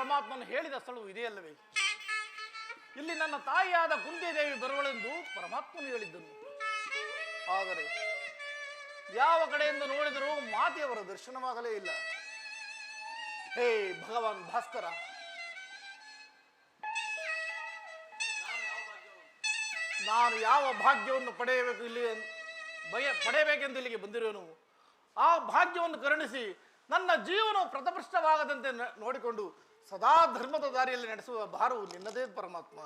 ಪರಮಾತ್ಮನು ಹೇಳಿದ ಸ್ಥಳವು ಇದೆಯಲ್ಲವೇ? ಇಲ್ಲಿ ನನ್ನ ತಾಯಿಯಾದ ಕುಂತಿದೇವಿ ಬರುವಳೆಂದು ಪರಮಾತ್ಮನು ಹೇಳಿದ್ದನು. ಆದರೆ ಯಾವ ಕಡೆಯಿಂದ ನೋಡಿದರೂ ಮಾತೆಯವರ ದರ್ಶನವಾಗಲೇ ಇಲ್ಲ. ಹೇ ಭಗವಾನ್ ಭಾಸ್ಕರ, ನಾನು ಯಾವ ಭಾಗ್ಯವನ್ನು ಪಡೆಯಬೇಕೆಂದು ಇಲ್ಲಿಗೆ ಬಂದಿರುವನು. ಆ ಭಾಗ್ಯವನ್ನು ಕರುಣಿಸಿ ನನ್ನ ಜೀವನವು ಪ್ರತಪೃಷ್ಟವಾಗದಂತೆ ನೋಡಿಕೊಂಡು ಸದಾ ಧರ್ಮದ ದಾರಿಯಲ್ಲಿ ನಡೆಸುವ ಭಾರವು ನಿನ್ನದೇ ಪರಮಾತ್ಮ.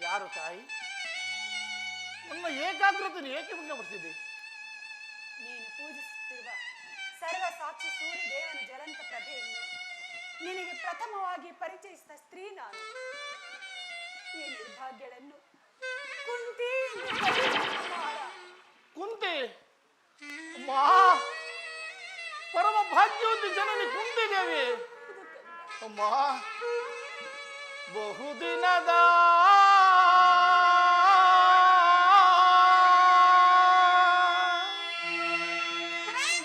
ಯಾರು ತಾಯಿ? ನನ್ನ ಏಕಾಗ್ರತೆ ಏಕೆ ಭಂಗಪಡಿಸಿದೆ? ನೀನು ಪೂಜಿಸುತ್ತಿರುವ ಸರ್ವ ಸಾಕ್ಷಿ ಸೂರ್ಯ ದೇವನ ಜ್ವಲಂತ ಪ್ರಭೆಯನ್ನು ನಿನಗೆ ಪ್ರಥಮವಾಗಿ ಪರಿಚಯಿಸಿದ ಸ್ತ್ರೀ ನಾನು. ಈ ನಿರ್ಭಾಗ್ಯಗಳನ್ನು ಕುಂತಿ ಎಂದು ಕರೆಯುವ ಕುಮಾರ. ಕುಂತಿ ಅಮ್ಮ, ಪರಮ ಭಾಗ್ಯವಂತಿ ಜನನಿ ಕುಂತಿ ದೇವಿ. ಅಮ್ಮ, ಬಹುದಿನದ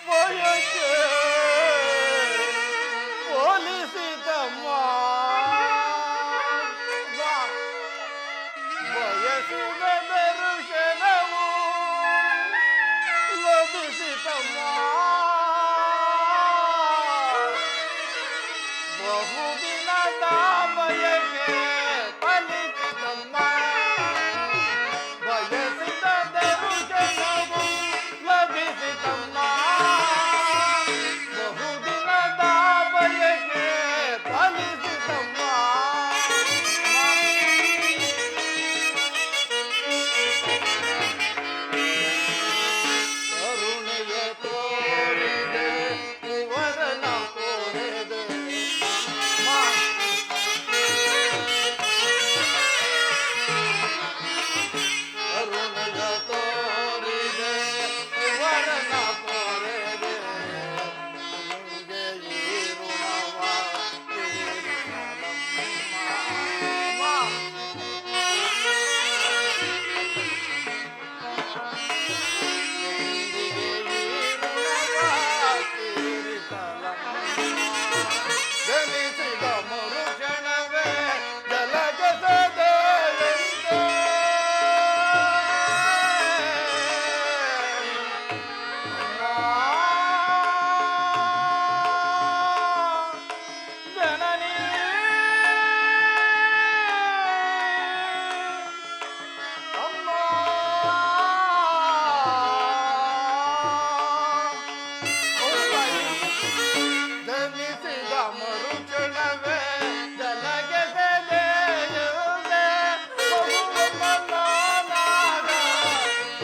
ಬಯಕೆ ಹೋಲಿಸಿದಮ್ಮ, ಬಯಸಿದ ದರ್ಶನವು ಲಭಿಸಿತಮ್ಮ, ಬಹುದಿನದ ಬಯಕೆ ಫಲಿಸಿತಮ್ಮ, ಬಯಸಿದ ದರ್ಶನವು ಲಭಿಸಿತಮ್ಮ, ಬಹುದಿನದ ಬಯಕೆ ಫಲಿಸಿತಮ್ಮ. ಕರುಣೆಯ ತೋರಿದೆ ಇವರನ ಕೋರೆದೆ, ಕರುಣೆಯ ತೋರಿದೆ ಇವರನ ಕೋರೆದೆ, ನಿಮಗೆ ಈ ಋಣವ ತೀರಿಸಲಮ್ಮ. ಜನಿಸಿದ ಮರುಕ್ಷಣವೇ ಜಲಜಸದೆಯಂತೆ, ಜನನಿ ಅಮ್ಮ, ಜನಿಸಿದ ಮರುಕ್ಷಣವೇ ಜಲಗೆಸೆದೆಯುವುದೇ ಮಗುವಮ್ಮನಾದಾಗ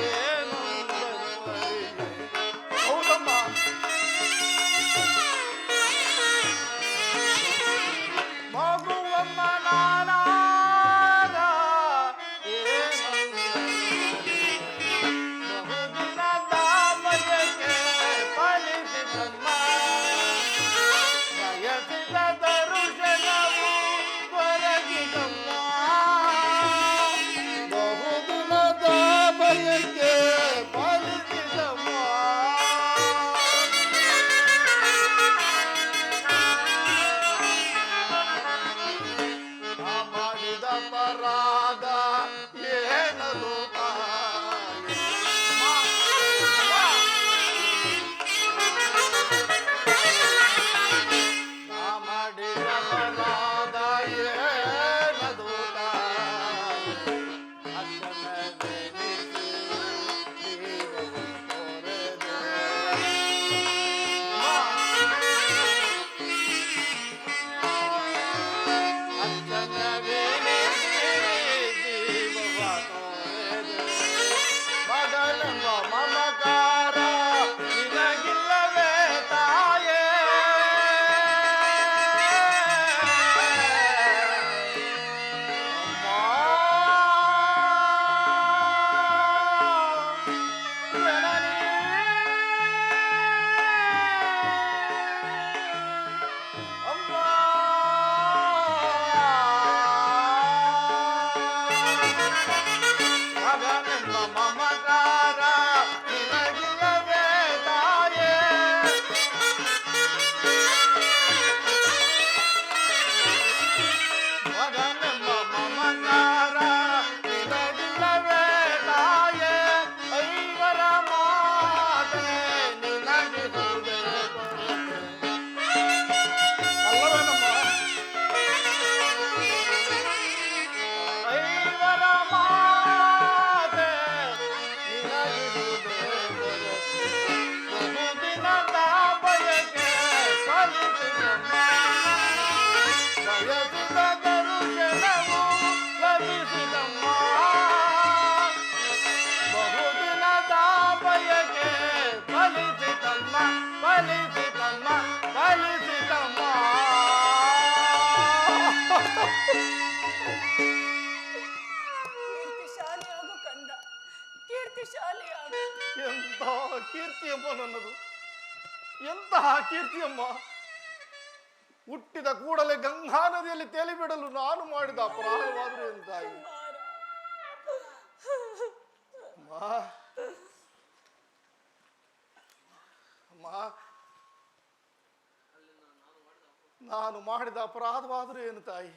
ಏನೊಂದರಿಯೆ. ಹೌದಮ್ಮ, ಮಗುವಮ್ಮನಾದಾಗ ಏನೊಂದರಿಯೆ. ಬಹುದಿನದ ಬಯಕೆ ಫಲಿಸಿತಮ್ಮ, ಬಯಸಿದ ದರ್ಶನವು ದೊರಕಿತಮ್ಮ, ಬಹುದಿನದ ಬಯಕೆ ಫಲಿಸಿತಮ್ಮ. ನಾ ಮಾಡಿದ ಪರಾಧ ಏನದು ತಾಯಿ? ನಾ ಮಾಡಿದ ಪರಾಧ ಏನದು ತಾಯಿ? ಅಕ್ಕನವೆನಿಸಿ ಜೀವವು ತೊರೆದೆ. ಅಕ್ಕನವೆನಿಸಿ ಜೀವವ ತೊರೆದೆ. ಮಗನೆಂಬ ಮಮಕಾರ ನಿನಗಿಲ್ಲವೇ ತಾಯೇ? ಅಮ್ಮ ನನ್ನದು. ಎಂತಹ ಕೀರ್ತಿಯಮ್ಮ! ಹುಟ್ಟಿದ ಕೂಡಲೇ ಗಂಗಾ ನದಿಯಲ್ಲಿ ತೇಲಿಬಿಡಲು ನಾನು ಮಾಡಿದ ಅಪರಾಧವಾದರೂ ಎಂತಾಯಿ. ಅಮ್ಮ ಅಮ್ಮ, ನಾನು ಮಾಡಿದ ಅಪರಾಧವಾದರೂ ಏನು ತಾಯಿ?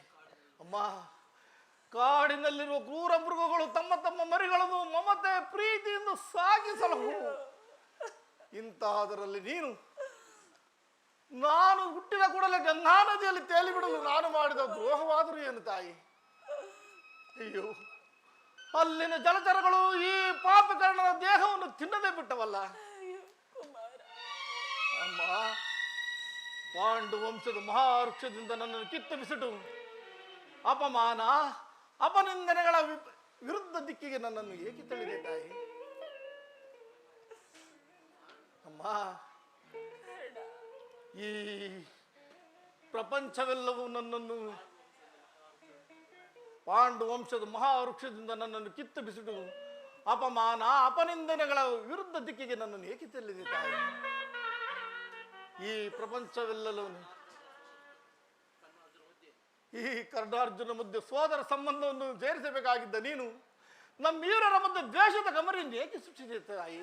ಅಮ್ಮ, ಕಾಡಿನಲ್ಲಿರುವ ಕ್ರೂರ ಮೃಗಗಳು ತಮ್ಮ ತಮ್ಮ ಮರಿಗಳನ್ನು ಮಮತೆ ಪ್ರೀತಿಯಿಂದ ಸಾಗಿಸಲು, ಇಂತಹದರಲ್ಲಿ ನೀನು ನಾನು ಹುಟ್ಟಿದ ಕೂಡಲೇ ಗಂಗಾ ನದಿಯಲ್ಲಿ ತೇಲಿಬಿಡಲು ನಾನು ಮಾಡಿದ ದ್ರೋಹವಾದರೂ ಏನು ತಾಯಿ? ಅಯ್ಯೋ, ಅಲ್ಲಿನ ಜಲಚರಗಳು ಈ ಪಾಪಕರ್ಣನ ದೇಹವನ್ನು ತಿನ್ನದೇ ಬಿಟ್ಟವಲ್ಲ. ಅಮ್ಮ, ಪಾಂಡು ವಂಶದ ಮಹಾವೃಕ್ಷದಿಂದ ನನ್ನನ್ನು ಕಿತ್ತು ಬಿಸಿಟು ಅಪಮಾನ ಅಪನಿಂದನೆಗಳ ವಿರುದ್ಧ ದಿಕ್ಕಿಗೆ ನನ್ನನ್ನು ಏಕೆ ತಳ್ಳಿದೆ ತಾಯಿ? ಅಮ್ಮ, ಈ ಪ್ರಪಂಚವೆಲ್ಲವೂ ನನ್ನನ್ನು ಪಾಂಡು ವಂಶದ ಮಹಾವೃಕ್ಷದಿಂದ ನನ್ನನ್ನು ಕಿತ್ತು ಬಿಸಿಟು ಅಪಮಾನ ಅಪನಿಂದನೆಗಳ ವಿರುದ್ಧ ದಿಕ್ಕಿಗೆ ನನ್ನನ್ನು ಏಕೆ ತಳ್ಳಿದೆ ತಾಯಿ? ಈ ಪ್ರಪಂಚವೆಲ್ಲವೂ ಈ ಕರ್ಣಾರ್ಜುನ ಮಧ್ಯೆ ಸೋದರ ಸಂಬಂಧವನ್ನು ಸೇರಿಸಬೇಕಾಗಿದ್ದ ನೀನು ನಮ್ಮೀರರ ಮಧ್ಯೆ ದ್ವೇಷದ ಗಮರಿಯನ್ನು ಏಕೆ ಸೃಷ್ಟಿಸಿದೆ ತಾಯಿ?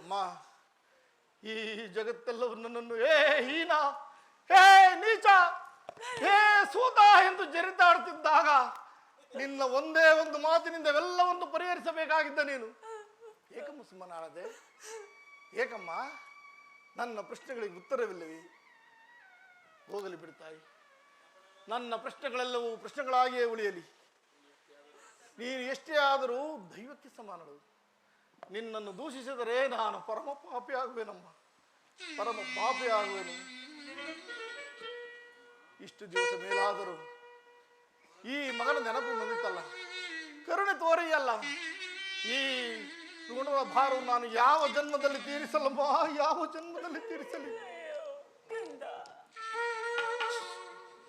ಅಮ್ಮ, ಈ ಜಗತ್ತೆಲ್ಲವೂ ನನ್ನನ್ನು ಹೇ ಹೀನ, ಹೇ ನೀಚ, ಹೇ ಸೂತ ಎಂದು ಜರಿದಾಡುತ್ತಿದ್ದಾಗ ನಿನ್ನ ಒಂದೇ ಒಂದು ಮಾತಿನಿಂದ ಇವೆಲ್ಲವನ್ನು ಪರಿಹರಿಸಬೇಕಾಗಿದ್ದ ನೀನು ಏಕಮ್ಮ ಸುಮ್ಮನಾಳದೆ? ಏಕಮ್ಮ, ನನ್ನ ಪ್ರಶ್ನೆಗಳಿಗೆ ಉತ್ತರವಿಲ್ಲವೇ? ಹೋಗಲಿ ಬಿಡ್ತಾಯಿ, ನನ್ನ ಪ್ರಶ್ನೆಗಳೆಲ್ಲವೂ ಪ್ರಶ್ನೆಗಳಾಗಿಯೇ ಉಳಿಯಲಿ. ನೀನು ಎಷ್ಟೇ ಆದರೂ ದೈವಕ್ಕೆ ಸಮಾನಳು. ನಿನ್ನನ್ನು ದೂಷಿಸಿದರೆ ನಾನು ಪರಮ ಪಾಪಿ ಆಗುವೆನಮ್ಮ, ಪರಮ ಪಾಪಿ ಆಗುವೆನು. ಇಷ್ಟು ದಿವಸ ಮೇಲಾದರೂ ಈ ಮಗನ ನೆನಪು ಬಂದಿತ್ತಲ್ಲ, ಕರುಣೆ ತೋರಿಯಲ್ಲ. ಈ ಋಣದ ಭಾರವು ನಾನು ಯಾವ ಜನ್ಮದಲ್ಲಿ ತೀರಿಸಲಮ್ಮ, ಯಾವ ಜನ್ಮದಲ್ಲಿ ತೀರಿಸಲಿ?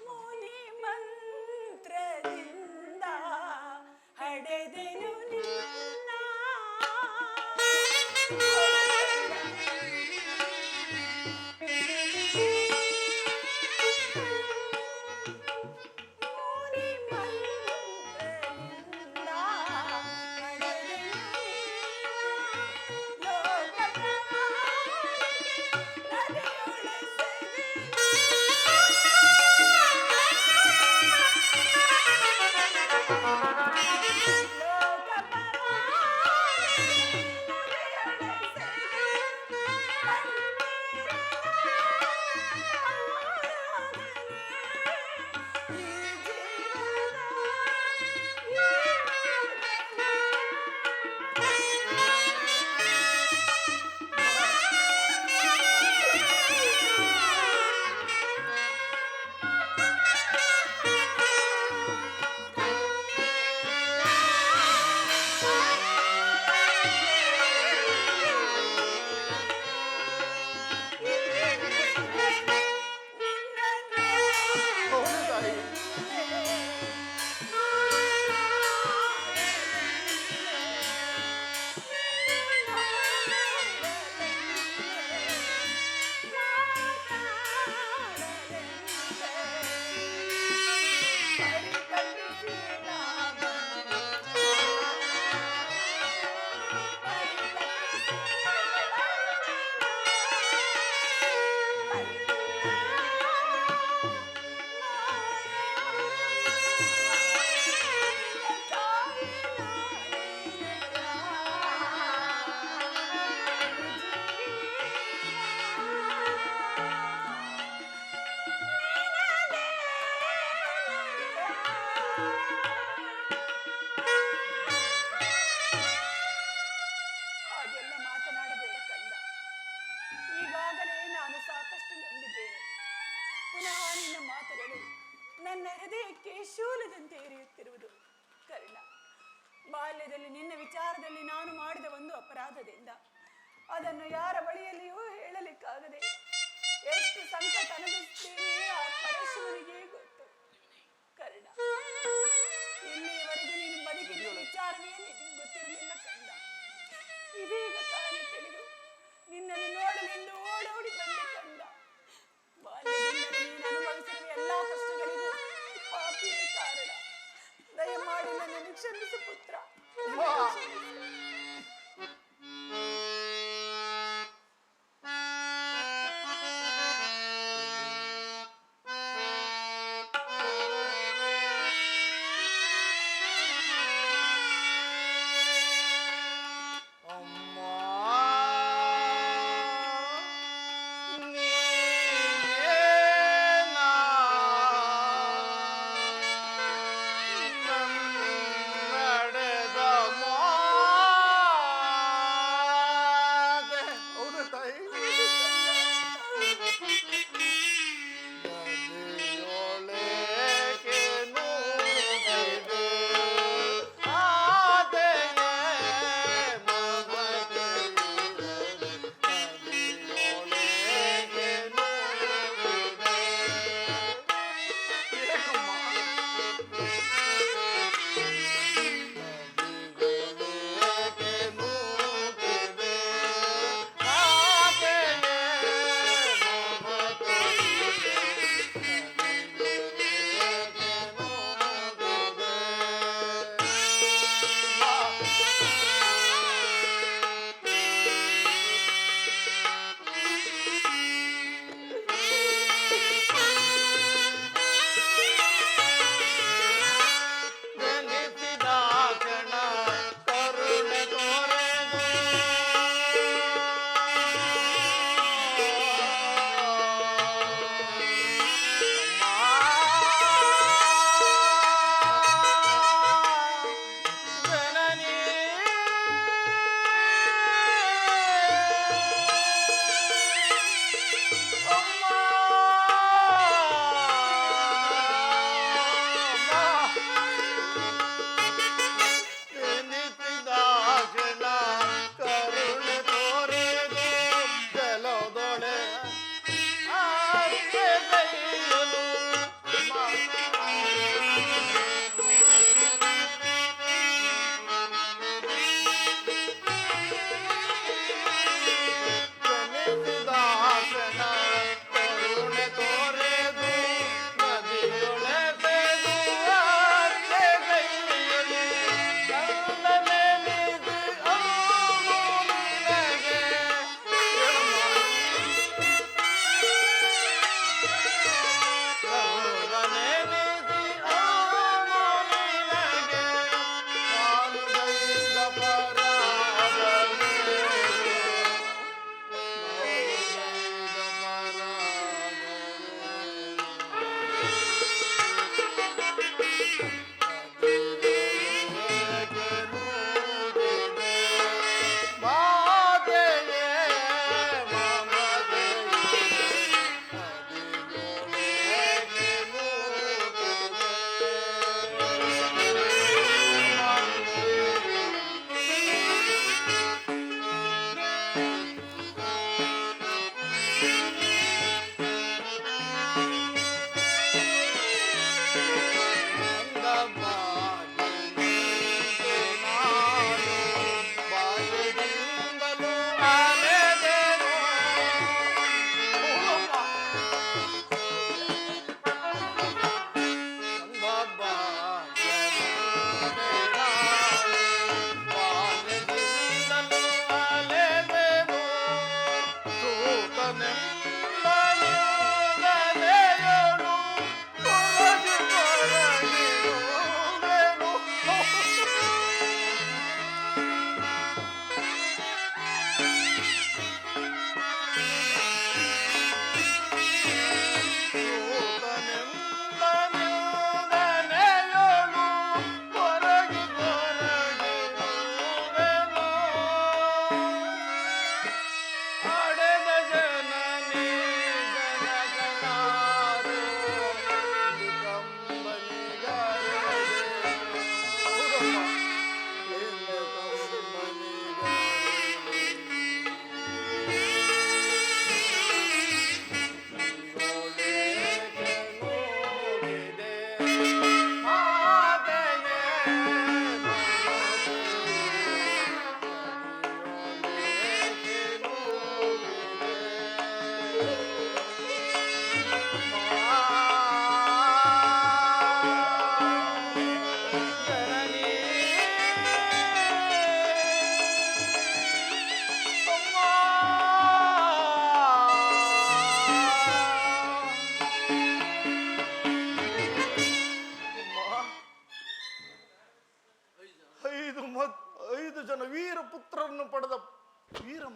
ಮುನಿ ಮಂತ್ರದಿಂದ ಹಡೆದೆನು ನಿನ್ನ, ಮುನಿ ಮಂತ್ರದಿಂದ ಹಡೆದೆನು ನನ್ನ ಹೃದಯಕ್ಕೆ ಶೂಲದಂತೆ ಎರೆಯುತ್ತಿರುವುದು. ಕರ್ಣ, ಬಾಲ್ಯದಲ್ಲಿ ನಿನ್ನ ವಿಚಾರದಲ್ಲಿ ನಾನು ಮಾಡಿದ ಒಂದು ಅಪರಾಧದಿಂದ ಅದನ್ನು ಯಾರ ಬಳಿಯಲ್ಲಿಯೂ ಹೇಳಲಿಕ್ಕಾಗದೆ ಎಷ್ಟು ಸಂಕಟ ಅನುಭವಿಸುತ್ತೇನೆ ಆ ಪರಶುವನಿಗೆ ಗೊತ್ತು. ಕರ್ಣ, ಇಲ್ಲಿಯವರೆಗೂ ನೀನು ಬದುಕಿದ ವಿಚಾರವೇ ನಿನಗೆ ಗೊತ್ತಿರಲಿಲ್ಲ ಕಂದ. ಇದೀಗ ತಾನೇ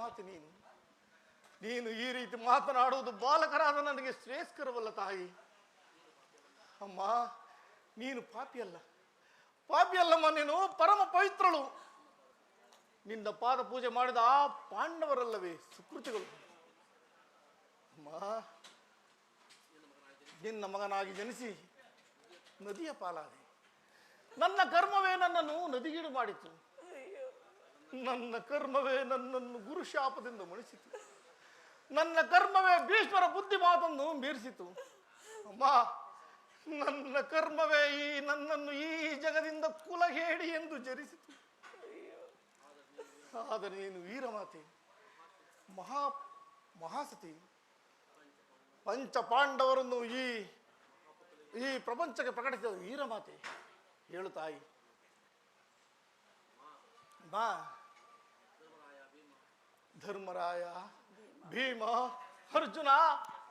ಮಾತು ನೀನು ಈ ರೀತಿ ಮಾತನಾಡುವುದು ಬಾಲಕರಾದ ನನಗೆ ಶ್ರೇಯಸ್ಕರವಲ್ಲ ತಾಯಿ. ಅಮ್ಮ, ನೀನು ಪಾಪಿಯಲ್ಲಮ್ಮ, ನೀನು ಪರಮ ಪವಿತ್ರಳು. ನಿನ್ನ ಪಾದ ಪೂಜೆ ಮಾಡಿದ ಆ ಪಾಂಡವರಲ್ಲವೇ ಸುಕೃತಿಗಳು. ಅಮ್ಮ, ನಿನ್ನ ಮಗನಾಗಿ ಜನಿಸಿ ನದಿಯ ಪಾಲಾದೆ. ನನ್ನ ಕರ್ಮವೇ ನನ್ನನ್ನು ನದಿಗೀಡು ಮಾಡಿತು. ನನ್ನ ಕರ್ಮವೇ ನನ್ನನ್ನು ಗುರುಶಾಪದಿಂದ ಮಣಿಸಿತು. ನನ್ನ ಕರ್ಮವೇ ಭೀಷ್ಮರ ಬುದ್ಧಿ ಮಾತನ್ನು ಮೀರಿಸಿತು. ಅಮ್ಮ, ನನ್ನ ಕರ್ಮವೇ ನನ್ನನ್ನು ಈ ಜಗದಿಂದ ಕುಲಹೇಡಿ ಎಂದು ಜರಿಸಿತು. ಆದರೆ ನೀನು ವೀರಮಾತೆ, ಮಹಾಸತಿ, ಪಂಚ ಪಾಂಡವರನ್ನು ಈ ಪ್ರಪಂಚಕ್ಕೆ ಪ್ರಕಟಿಸಿದ ವೀರಮಾತೆ. ಹೇಳು ತಾಯಿ. ಬಾ, ಧರ್ಮರಾಯ, ಭೀಮ, ಅರ್ಜುನ,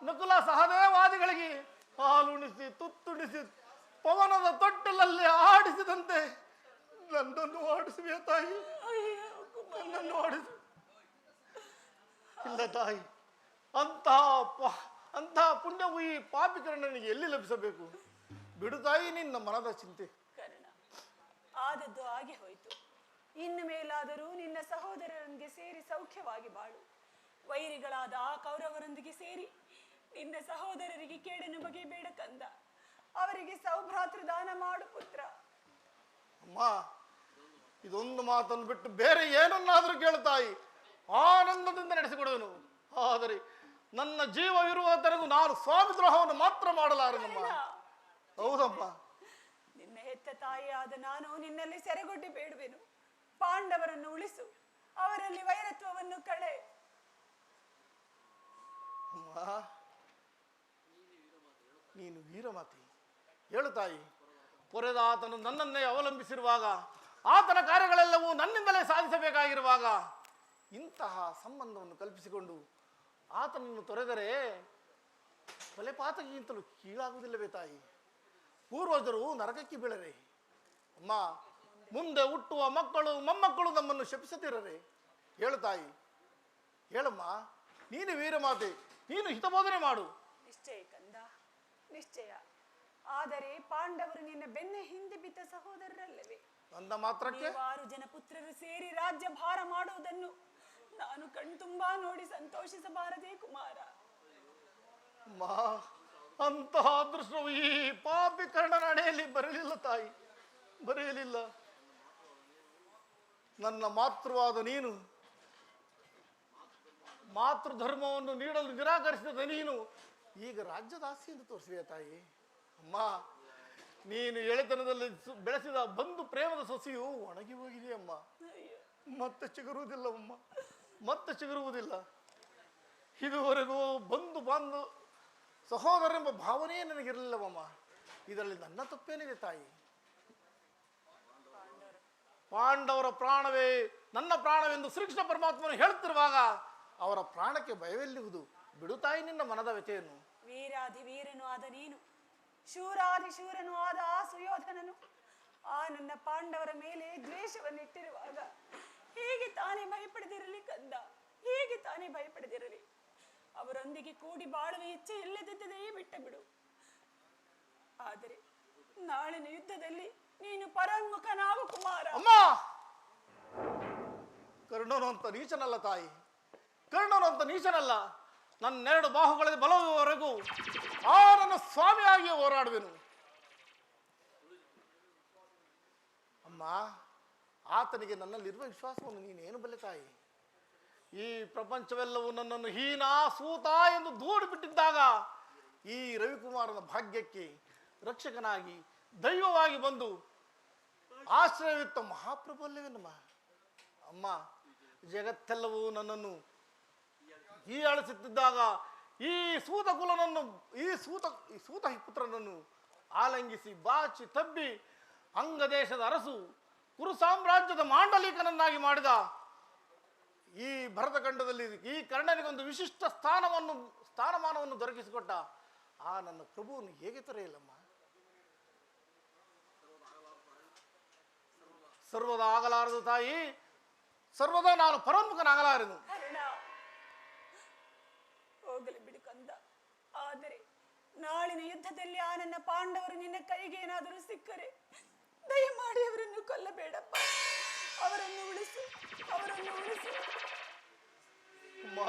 ನಕುಲ ಸಹದೇವಾದಿಗಳಿಗೆ ಹಾಲುಣಿಸಿ ತುತ್ತುಣಿಸಿ ಪವನದ ತೊಟ್ಟಲಲ್ಲಿ ಆಡಿಸಿದಂತೆ ನನ್ನನ್ನು ಆಡಿಸುವೆ ತಾಯಿ. ನನ್ನನ್ನು ಆಡಿಸು. ಇಲ್ಲ ತಾಯಿ, ಅಂತಹ ಪುಣ್ಯವು ಈ ಪಾಪಿಕರನಿಗೆ ಎಲ್ಲಿ ಲಭಿಸಬೇಕು? ಬಿಡು ತಾಯಿ ನಿನ್ನ ಮನದ ಚಿಂತೆ. ಕರ್ಣ, ಆದದ್ದು ಹಾಗೆ ಹೋಯಿತು. ಇನ್ನು ಮೇಲಾದರೂ ನಿನ್ನ ಸಹೋದರರೊಂದಿಗೆ ಸೇರಿ ಸೌಖ್ಯವಾಗಿ ಬಾಳು. ವೈರಿಗಳಾದ ಆ ಕೌರವರೊಂದಿಗೆ ಸೇರಿ ನಿನ್ನ ಸಹೋದರರಿಗೆ ಕೇಡನ್ನು ಬಗೆಬೇಡ ಕಂದ. ಅವರಿಗೆ ಸೌಭ್ರಾತೃ ದಾನ ಮಾಡು ಪುತ್ರ. ಅಮ್ಮ, ಇದೊಂದು ಮಾತನ್ನು ಬಿಟ್ಟು ಬೇರೆ ಏನನ್ನಾದರೂ ಕೇಳುತ್ತಾಯಿ, ಆನಂದದಿಂದ ನಡೆಸಿಕೊಡುವನು. ಆದರೆ ನನ್ನ ಜೀವವಿರುವವರೆಗೂ ನಾನು ಸ್ವಾಮಿ ದ್ರೋಹವನ್ನು ಮಾತ್ರ ಮಾಡಲಾರನಮ್ಮ. ಹೌದಮ್ಮ. ನಿನ್ನ ಹೆತ್ತ ತಾಯಿಯಾದ ನಾನು ನಿನ್ನಲ್ಲಿ ಸೆರೆಗೊಡ್ಡಿ ಬೇಡುವೆನು. ಪಾಂಡವರನ್ನು ಉಳಿಸು, ಅವರಲ್ಲಿ ವೈರತ್ವವನ್ನು ಕಳೆ. ಅಮ್ಮ, ನೀನು ವೀರಮಾತೆ. ಹೇಳು ತಾಯಿ. ಪೊರೆದ ಆತನು ನನ್ನನ್ನೇ ಅವಲಂಬಿಸಿರುವಾಗ, ಆತನ ಕಾರ್ಯಗಳೆಲ್ಲವೂ ನನ್ನಿಂದಲೇ ಸಾಧಿಸಬೇಕಾಗಿರುವಾಗ ಇಂತಹ ಸಂಬಂಧವನ್ನು ಕಲ್ಪಿಸಿಕೊಂಡು ಆತನನ್ನು ತೊರೆದರೆ ಕೊಲೆಪಾತಕಿಗಿಂತಲೂ ಕೀಳಾಗುವುದಿಲ್ಲವೇ ತಾಯಿ? ಪೂರ್ವಜರು ನರಕಕ್ಕೆ ಬೀಳರೆ. ಅಮ್ಮ, ಮುಂದೆ ಹುಟ್ಟುವ ಮಕ್ಕಳು ಮೊಮ್ಮಕ್ಕಳು ನಮ್ಮನ್ನು ಶಪಿಸದಿರರೆ. ಹೇಳು ತಾಯಿ, ಹೇಳಮ್ಮ. ನೀನು ವೀರಮಾತೆ, ನೀನು ಹಿತಬೋಧನೆ ಮಾಡು. ನಿಶ್ಚಯ ಕಂದ, ನಿಶ್ಚಯ. ಆದರೆ ಪಾಂಡವರು ನಿನ್ನ ಬೆನ್ನ ಹಿಂದೆ ಬಿದ್ದ ಸಹೋದರರಲ್ಲವೇ? ಅಂದ ಮಾತ್ರಕ್ಕೆ 6 ಜನ ಪುತ್ರರು ಸೇರಿ ರಾಜ್ಯ ಭಾರ ಮಾಡುವುದನ್ನು ನಾನು ಕಣ್ತುಂಬಾ ನೋಡಿ ಸಂತೋಷಿಸಬಾರದೇ ಕುಮಾರ? ಅಮ್ಮ, ಅಂತಹ ಅದೃಷ್ಟವು ಈ ಪಾಪಿ ಕರ್ಣನ ಹಣೆಯಲ್ಲಿ ಬರಲಿಲ್ಲ ತಾಯಿ, ಬರೆಯಲಿಲ್ಲ. ನನ್ನ ಮಾತೃವಾದ ನೀನು ಮಾತೃ ಧರ್ಮವನ್ನು ನೀಡಲು ನಿರಾಕರಿಸಿದ ನೀನು ಈಗ ರಾಜ್ಯದಾಸಿ ಎಂದು ತೋರಿಸಿದೆ ತಾಯಿ. ಅಮ್ಮ, ನೀನು ಎಳೆತನದಲ್ಲಿ ಬೆಳೆಸಿದ ಬಂಧು ಪ್ರೇಮದ ಸೊಸೆಯು ಒಣಗಿ ಹೋಗಿದೆ ಅಮ್ಮ. ಮತ್ತೆ ಚಿಗುರುವುದಿಲ್ಲವಮ್ಮ, ಮತ್ತೆ ಚಿಗುರುವುದಿಲ್ಲ. ಇದುವರೆಗೂ ಬಂಧು ಬಾಂಧವ ಸಹೋದರೆಂಬ ಭಾವನೆಯೇ ನನಗಿರಲಿಲ್ಲವಮ್ಮ. ಇದರಲ್ಲಿ ನನ್ನ ತಪ್ಪೇನಿದೆ ತಾಯಿ? ಪಾಂಡವರ ಪ್ರಾಣವೇ ನನ್ನ ಪ್ರಾಣವೆಂದು ಶ್ರೀಕೃಷ್ಣ ಪರಮಾತ್ಮನು ಹೇಳುತ್ತಿರುವಾಗ ಅವರ ಪ್ರಾಣಕ್ಕೆ ಭಯವೆಲ್ಲಿರುವುದು? ಬಿಡು ತಾಯಿ ನಿನ್ನ ಮನದ ವ್ಯಥೆಯನ್ನು. ವೀರಾಧಿ ವೀರನು ಆದ ನೀನು, ಶೂರಾಧಿ ಶೂರನು ಆದ ಆ ಸುಯೋಧನನು ಆ ನನ್ನ ಪಾಂಡವರ ಮೇಲೆ ದ್ವೇಷವನ್ನಿಟ್ಟಿರುವಾಗ ಹೇಗೆ ತಾನೇ ಭಯಪಡದಿರಲಿ ಕಂದ? ಹೇಗೆ ತಾನೇ ಭಯಪಡದಿರಲಿ? ಅವರೊಂದಿಗೆ ಕೂಡಿ ಬಾಳುವ ಇಚ್ಛೆ ಇಲ್ಲದಿದ್ದದೇ ಬಿಟ್ಟ ಬಿಡು. ಆದರೆ ನಾಳಿನ ಯುದ್ಧದಲ್ಲಿ ನೀನು ಪರಮುಖನಾಗು ಕುಮಾರ. ಅಮ್ಮ, ಕರ್ಣನು ಅಂತ ನೀಚನಲ್ಲ ತಾಯಿ, ಕರ್ಣನು ಅಂತ ನೀಚನಲ್ಲ. ನನ್ನೆರಡು ಬಾಹುಗಳಲ್ಲಿ ಬಲವರೆಗೂ ಆ ನನ್ನ ಸ್ವಾಮಿಯಾಗಿ ಹೋರಾಡುವೆನು. ಅಮ್ಮ, ಆತನಿಗೆ ನನ್ನಲ್ಲಿರುವ ವಿಶ್ವಾಸವನ್ನು ನೀನೇನು ಬಲ್ಲೆ ತಾಯಿ? ಈ ಪ್ರಪಂಚವೆಲ್ಲವೂ ನನ್ನನ್ನು ಹೀನ ಸೂತ ಎಂದು ದೂಡಿ ಬಿಟ್ಟಿದ್ದಾಗ ಈ ರವಿಕುಮಾರನ ಭಾಗ್ಯಕ್ಕೆ ರಕ್ಷಕನಾಗಿ ದೈವವಾಗಿ ಬಂದು ಆಶ್ರಯವಿತ್ತ ಮಹಾಪ್ರಭುವಲ್ಲವೇನಮ್ಮ. ಅಮ್ಮ, ಜಗತ್ತೆಲ್ಲವೂ ನನ್ನನ್ನು ಹೀಯಾಳಿಸುತ್ತಿದ್ದಾಗ ಈ ಸೂತ ಕುಲನನ್ನು ಈ ಸೂತ ಪುತ್ರನನ್ನು ಆಲಂಗಿಸಿ ಬಾಚಿ ತಬ್ಬಿ ಅಂಗದೇಶದ ಅರಸು ಕುರು ಸಾಮ್ರಾಜ್ಯದ ಮಾಂಡಲಿಕನನ್ನಾಗಿ ಮಾಡಿದ ಈ ಭರತಖಂಡದಲ್ಲಿ ಈ ಕರ್ಣನಿಗೊಂದು ವಿಶಿಷ್ಟ ಸ್ಥಾನಮಾನವನ್ನು ದೊರಕಿಸಿಕೊಟ್ಟ ಆ ನನ್ನ ಪ್ರಭುವನ್ನು ಹೇಗೆ ತೊರೆಯಲ್ಲಮ್ಮ? ಸರ್ವದಾ ಆಗಲಾರದು ತಾಯಿ, ಸರ್ವದಾ ನಾನು ಪರಮುಖನಾಗಲಾರೆನು. ಕರ್ಣ, ನಾಳಿನ ಯುದ್ಧದಲ್ಲಿ ಆ ನನ್ನ ಪಾಂಡವರು ನಿನ್ನ ಕೈಗೆ ಏನಾದರೂ ಸಿಕ್ಕರೆ ದಯಮಾಡಿ ಅವರನ್ನು ಕೊಲ್ಲಬೇಡಪ್ಪ. ಅವರನ್ನು ಉಳಿಸು, ಅವರನ್ನು ಉಳಿಸು. ಅಮ್ಮ,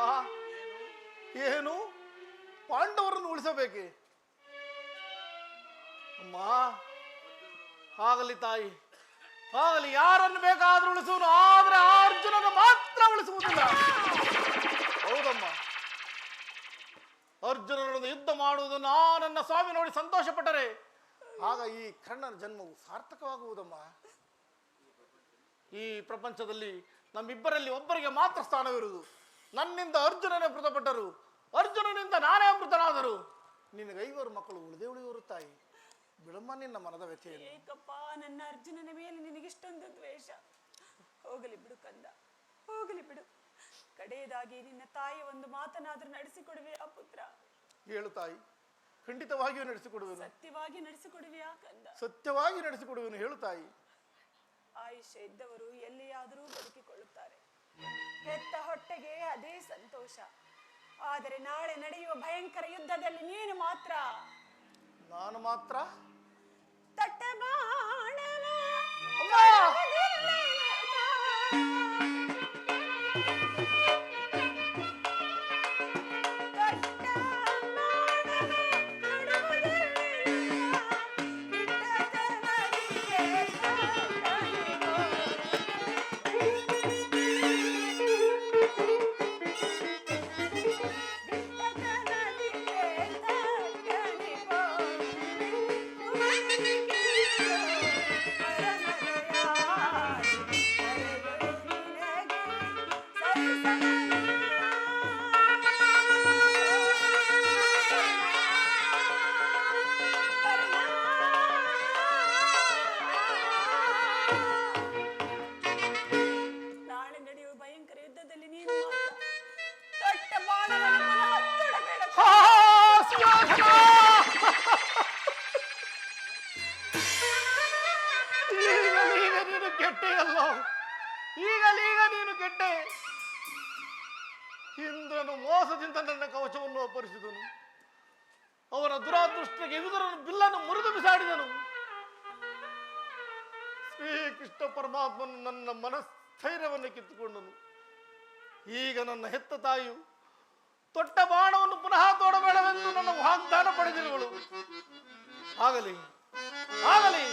ಏನು ಪಾಂಡವರನ್ನು ಉಳಿಸಬೇಕೆ? ಅಮ್ಮ, ಆಗಲಿ ತಾಯಿ, ಆಗಲಿ. ಯಾರನ್ನು ಬೇಕಾದ್ರೂ ಉಳಿಸುವನು, ಆದ್ರೆ ಅರ್ಜುನನ ಮಾತ್ರ ಉಳಿಸುವುದಿಲ್ಲ. ಹೌದಮ್ಮ, ಅರ್ಜುನನೊಂದು ಯುದ್ಧ ಮಾಡುವುದನ್ನು ನನ್ನ ಸ್ವಾಮಿ ನೋಡಿ ಸಂತೋಷ ಪಟ್ಟರೆ ಆಗ ಈ ಕರ್ಣನ ಜನ್ಮವು ಸಾರ್ಥಕವಾಗುವುದಮ್ಮ. ಈ ಪ್ರಪಂಚದಲ್ಲಿ ನಮ್ಮಿಬ್ಬರಲ್ಲಿ ಒಬ್ಬರಿಗೆ ಮಾತ್ರ ಸ್ಥಾನವಿರುವುದು. ನನ್ನಿಂದ ಅರ್ಜುನನೇ ಮೃತಪಟ್ಟರು, ಅರ್ಜುನನಿಂದ ನಾನೇ ಮೃತನಾದರು. ನಿನಗೆ 5 ಮಕ್ಕಳು ಉಳಿದೇ ಉಳಿಯುವರು ತಾಯಿ. ಬಿಡಮ್ಮ ನಿನ್ನ ಮನದ ವ್ಯಥೆಯನ್ನು. ಏಕಪ್ಪ, ನನ್ನ ಅರ್ಜುನನ ಮೇಲೆ ನಿನಗಿಷ್ಟೊಂದು ದ್ವೇಷ. ಹೋಗಲಿ ಬಿಡು ಕಂದ, ಹೋಗಲಿ ಬಿಡು. ಕಡೆಯದಾಗಿ ನಿನ್ನ ತಾಯಿ ಒಂದು ಮಾತನಾದರೂ ನಡೆಸಿಕೊಡುವೆಯಾ ಪುತ್ರ? ಹೇಳು ತಾಯಿ, ಖಂಡಿತವಾಗಿಯೂ ನಡೆಸಿಕೊಡುವೆನು. ಸತ್ಯವಾಗಿ ನಡೆಸಿಕೊಡುವೆಯಾ ಕಂದ? ಸತ್ಯವಾಗಿ ನಡೆಸಿಕೊಡುವೆನು, ಹೇಳು ತಾಯಿ. ಆಯುಷ್ಯ ಇದ್ದವರು ಎಲ್ಲಿಯಾದರೂ ಬದುಕಿಕೊಳ್ಳುತ್ತಾರೆ. ಹೆತ್ತ ಹೊಟ್ಟೆಗೆ ಅದೇ ಸಂತೋಷ. ಆದರೆ ನಾಳೆ ನಡೆಯುವ ಭಯಂಕರ ಯುದ್ಧದಲ್ಲಿ ನೀನು ಮಾತ್ರ, ನಾನು ಮಾತ್ರ ತಟ್ಟಬಾಣವ ಈಗಲೀಗ ನೀನು ಕೆಟ್ಟೆ. ಇಂದ್ರನು ಮೋಸದಿಂದ ನನ್ನ ಕವಚವನ್ನು ಅಪಹರಿಸಿದನು. ಅವನ ದುರಾದೃಷ್ಟಕ್ಕೆ ವಿದುರನು ಬಿಲ್ಲನ್ನು ಮುರಿದು ಬಿಸಾಡಿದನು. ಶ್ರೀಕೃಷ್ಣ ಪರಮಾತ್ಮನು ನನ್ನ ಮನಸ್ಥೈರ್ಯವನ್ನು ಕಿತ್ತುಕೊಂಡನು. ಈಗ ನನ್ನ ಹೆತ್ತ ತಾಯಿಯು ತೊಟ್ಟ ಬಾಣವನ್ನು ಪುನಃ ತೋಡಬೇಡವೆಂದು ನನ್ನ ವಾಗ್ದಾನ ಪಡೆದಿರುವಳು. ಆಗಲಿ, ಆಗಲಿ.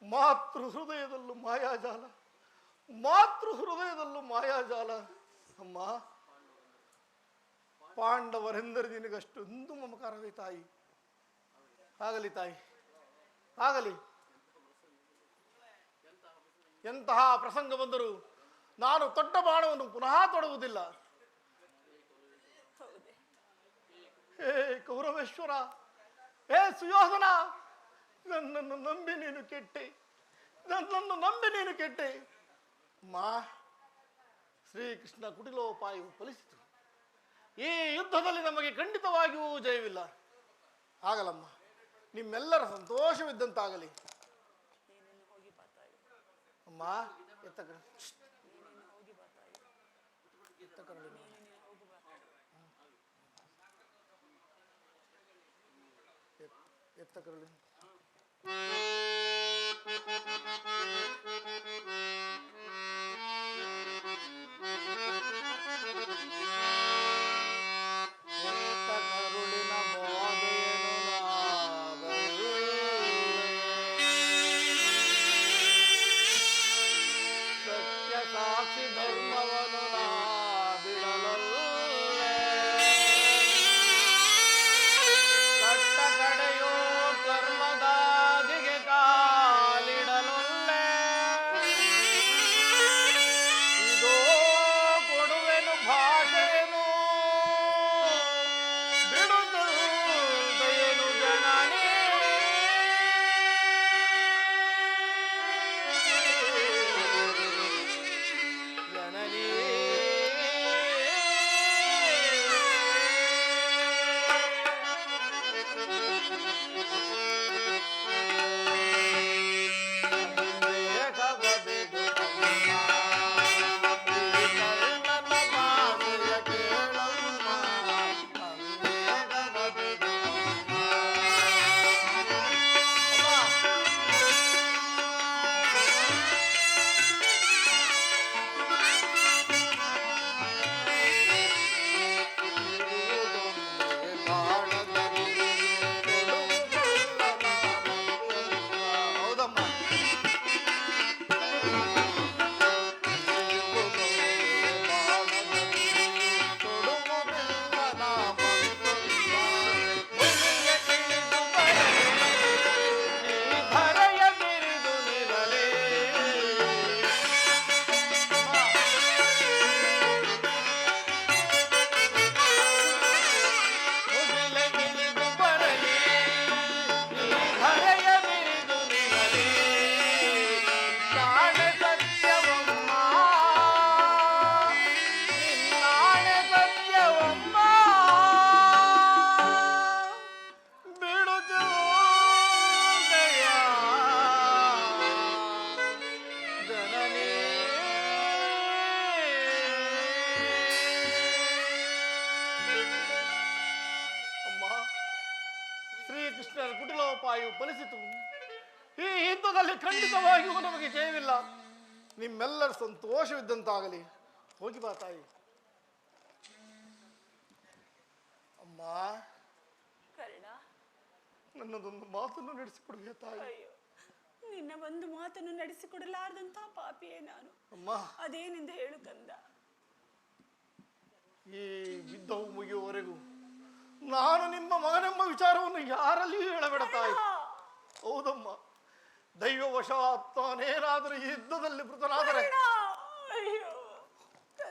ಮಾತೃ ಹೃದಯದಲ್ಲೂ ಮಾಯಾಜಾಲ, ಮಾತೃ ಹೃದಯದಲ್ಲೂ ಮಾಯಾಜಾಲ. ಅಮ್ಮ, ಪಾಂಡವರೆಂದರೆ ನಿನಗಷ್ಟೊಂದು ಮಮಕಾರವೇ ತಾಯಿ. ಆಗಲಿ ತಾಯಿ, ಆಗಲಿ. ಎಂತಹ ಪ್ರಸಂಗ ಬಂದರೂ ನಾನು ತೊಟ್ಟ ಬಾಣವನ್ನು ಪುನಃ ತೊಡುವುದಿಲ್ಲ. ಹೇ ಕೌರವೇಶ್ವರ, ಹೇ ಸುಯೋಧನ, ನನ್ನನ್ನು ನಂಬಿ ನೀನು ಕೆಟ್ಟೆ, ನನ್ನನ್ನು ನಂಬಿ ನೀನು ಕೆಟ್ಟೆ. ಮಾ ಶ್ರೀಕೃಷ್ಣ ಕುಟಿಲೋಪಾಯವು ಫಲಿಸಿತು. ಈ ಯುದ್ಧದಲ್ಲಿ ನಮಗೆ ಖಂಡಿತವಾಗಿಯೂ ಜಯವಿಲ್ಲ. ಆಗಲಮ್ಮ, ನಿಮ್ಮೆಲ್ಲರ ಸಂತೋಷವಿದ್ದಂತಾಗಲಿ. ಅಮ್ಮ ಎತ್ತ ಕರಳು. ಎತ್ತ ಕರಳು. ಎತ್ತ ಕರಳು. ಸಾಕ್ಷಿ ಧರ್ಮವನು ನಾ ಬಿಡಲೊಲ್ಲೆ, ಕಟ್ಟ ಕಡೆಯೋ ಕರ್ಮದಾದಿಗೆ ಕಾಲಿಡಲೊಲ್ಲೆ. ಇದೋ ಕೊಡುವೆನು ಭಾಷೆನು ಬಿಡುತ್ತೇನು ಜನನೇ. ಶ್ರೀಕೃಷ್ಣನ ಕುಟಿಲೋಪಾಯವು ಫಲಿಸಿತು. ಈ ಯುದ್ಧದಲ್ಲಿ ಖಂಡಿತವಾಗಿಯೂ ನಮಗೆ ಜಯವಿಲ್ಲ. ನಿಮ್ಮೆಲ್ಲರ ಸಂತೋಷವಿದ್ದಂತಾಗಲಿ. ಹೋಗಿ ಬಾ ತಾಯಿ. ಅಮ್ಮ, ಕರ್ಣ, ನನ್ನದೊಂದು ಮಾತನ್ನು ನಡೆಸಿಕೊಡುವೆ ತಾಯಿ. ಅಯ್ಯೋ, ನಿನ್ನ ಒಂದು ಮಾತನ್ನು ನಡೆಸಿಕೊಡಲಾರದಂತ ಪಾಪಿಯೇ ನಾನು. ಅಮ್ಮ, ಅದೇನೆಂದು ಹೇಳು ಕಂದ. ಈ ಯುದ್ಧವು ಮುಗಿಯುವವರೆಗೂ ನಾನು ನಿಮ್ಮ ಮಗನೆಂಬ ವಿಚಾರವನ್ನು ಯಾರಲ್ಲಿಯೂ ಹೇಳಬೇಡ ತಾಯಿ. ಹೌದಮ್ಮ, ದೈವವಶಾತ್ತಾನೇನಾದರೂ ಈ ಯುದ್ಧದಲ್ಲಿ ಮೃತನಾದರೆ,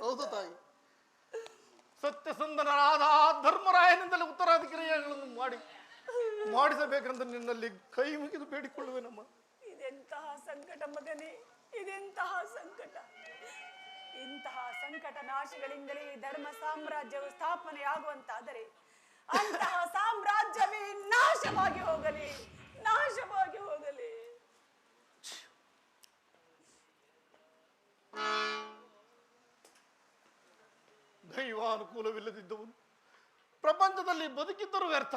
ಹೌದು ತಾಯಿ, ಸತ್ಯಸಂಧನರಾದ ಧರ್ಮರಾಯನಿಂದಲೇ ಉತ್ತರಾಧಿಕಾರಿಗಳನ್ನು ಮಾಡಿಸಬೇಕೆಂದು ನಿನ್ನಲ್ಲಿ ಕೈ ಮುಗಿದು ಬೇಡಿಕೊಳ್ಳುವೆನಮ್ಮ. ಇದೆಂತಹ ಸಂಕಟ ಮಗನೇ, ಇದೆಂತಹ ಸಂಕಟ. ಇಂತಹ ಸಂಕಟ ನಾಶಗಳಿಂದಲೇ ಧರ್ಮ ಸಾಮ್ರಾಜ್ಯವು ಸ್ಥಾಪನೆಯಾಗುವಂತಾದರೆ ಅಂತಹ ಸಾಮ್ರಾಜ್ಯವೇ ನಾಶವಾಗಿ ಹೋಗಲಿ, ನಾಶವಾಗಿ ಹೋಗಲಿ. ದೈವಾನುಕೂಲವಿಲ್ಲದಿದ್ದವನು ಪ್ರಪಂಚದಲ್ಲಿ ಬದುಕಿದ್ದರೂ ವ್ಯರ್ಥ.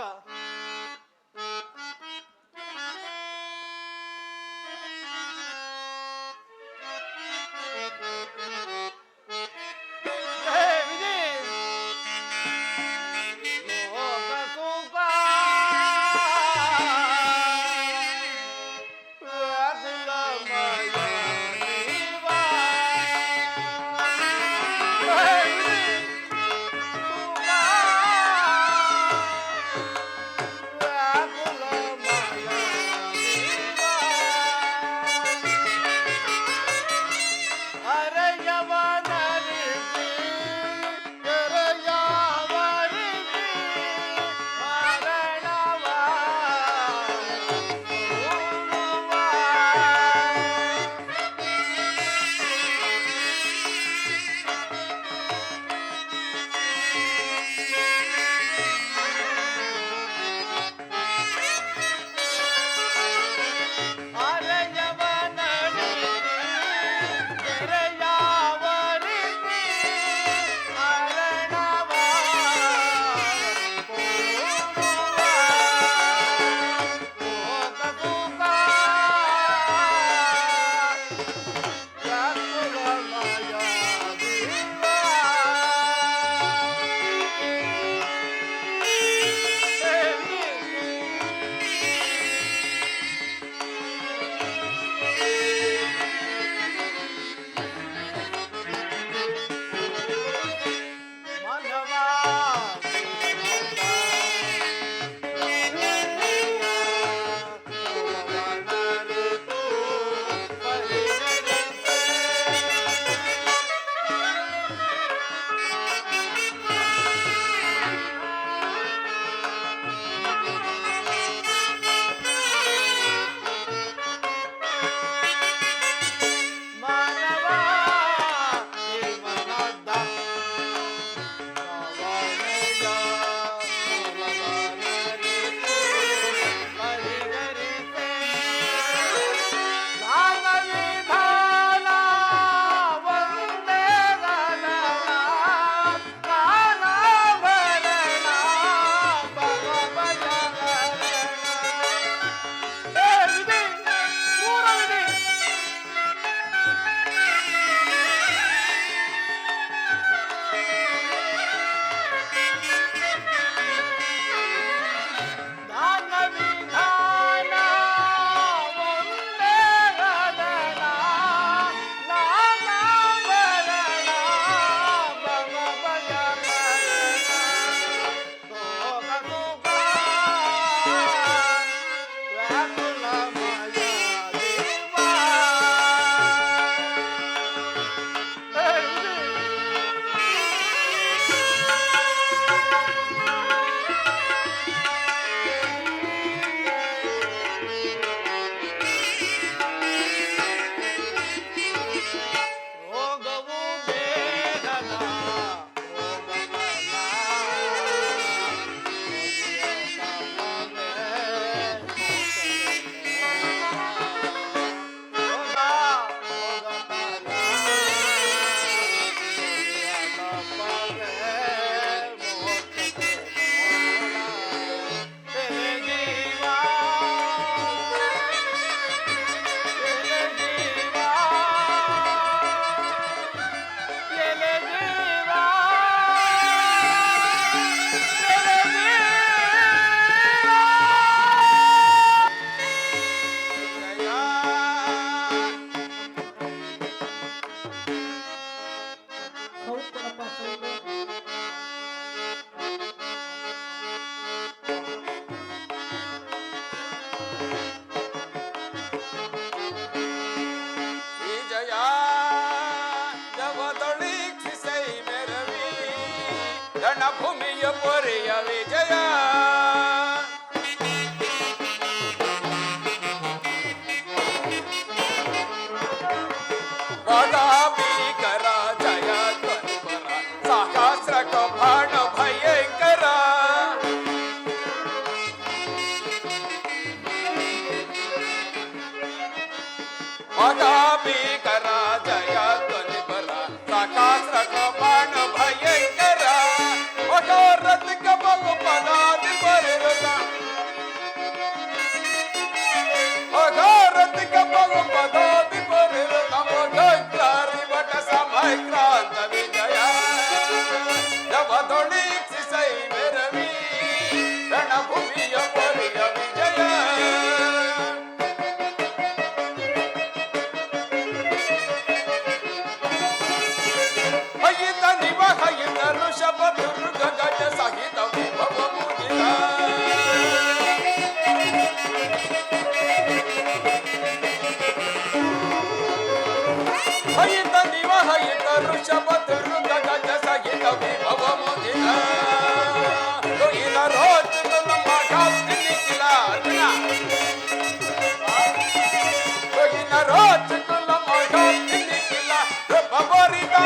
ರಣಭೂಮಿಯ ಪೊರೆಯ ವಿಜಯ ಭೀಕರ ಜಯ ಧ್ವನಿಪರ ಸಹಸ್ರಕ ಬಾಣ ಭಯಂಕರ ಭೀಕರ ಜಯ ಧ್ವನಿಪರ ಸಹಸ್ರಕ ಬಾಣ ಭಯಂಕರ ರಥಕ ಬಗು ಪದಾದಿ ಪರಿರುತ ರಥಕ ಬಗು ಪದಾದಿ ಪರಿರುತ ಮಗಂಕಾರಿ ಬಟ ಸಮಕ್ರಾಂತ ವಿಜಯ ನವದೊಳಿಸಿ ಸೈ ಮೆರವಿ ರಣಭೂಮಿಯ ಪೊರೆಯ ವಿಜಯ ಹಯಿತ ನಿವ ಹಯಿತ ಋಷಭ ದುರ್ಗ ಗಜ ಸಹಿತ ವಿಭವ ಮುದಿತ ಹಯಿತ ನಿವ ಹಯಿತ ಋಷಭ ದುರ್ಗ ಗಜ ಸಹಿತ ವಿಭವ ಮುದಿತ ರೋಚ ನಮ್ಮ ಗಾತ್ರಿ ನಿಖಿಲ ಅರ್ಜುನ ರೋಚ ನಮ್ಮ ಗಾತ್ರಿ ನಿಖಿಲ ಬಬರಿತ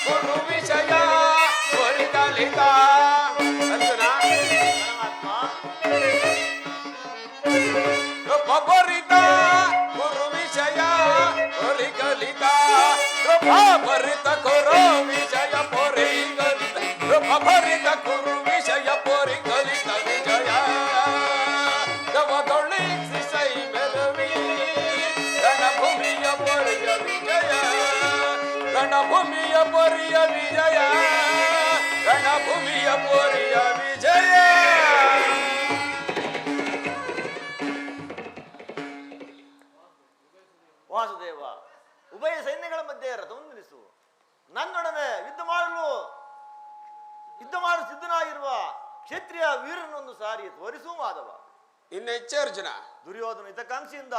ಗುರು ವಿಷಯ ಪರಿಕಲಿತ ಅರ್ಜುನ ಬಬರಿತ ಗುರು ವಿಷಯ ಪರಿಕಲಿತ ಭರಿತ ಗುರು ವಿಷಯ ಪರಿಕಲಿತ ಭರಿತ ಗುರು ವಿಷಯ ಪರಿಕಲಿತ ವಿಜಯ ನವದೊಳಿಸಿ ಸೈ ಮೆರವಿ ರಣಭೂಮಿಯ ಪೊರೆಯ ವಿಜಯ ರಣಭೂಮಿಯ ಪೊರೆಯ ವಿಜಯ ರಣಭೂಮಿಯ ಪೊರೆಯ ವಿಜಯ ವಾಸುದೇವ, ಉಭಯ ಸೈನ್ಯಗಳ ಮಧ್ಯೆ ರಥವನ್ನು ನಿಲ್ಲಿಸು. ನನ್ನೊಡನೆ ಯುದ್ಧ ಮಾಡಲು ಸಿದ್ಧನಾಗಿರುವ ಕ್ಷತ್ರಿಯ ವೀರನೊಂದು ಸಾರಿ ತೋರಿಸು ಮಾಧವ. ಇನ್ನು ಹೆಚ್ಚೆ ಅರ್ಜುನ. ದುರ್ಯೋಧನ ಹಿತಕಾಂಕ್ಷಿಯಿಂದ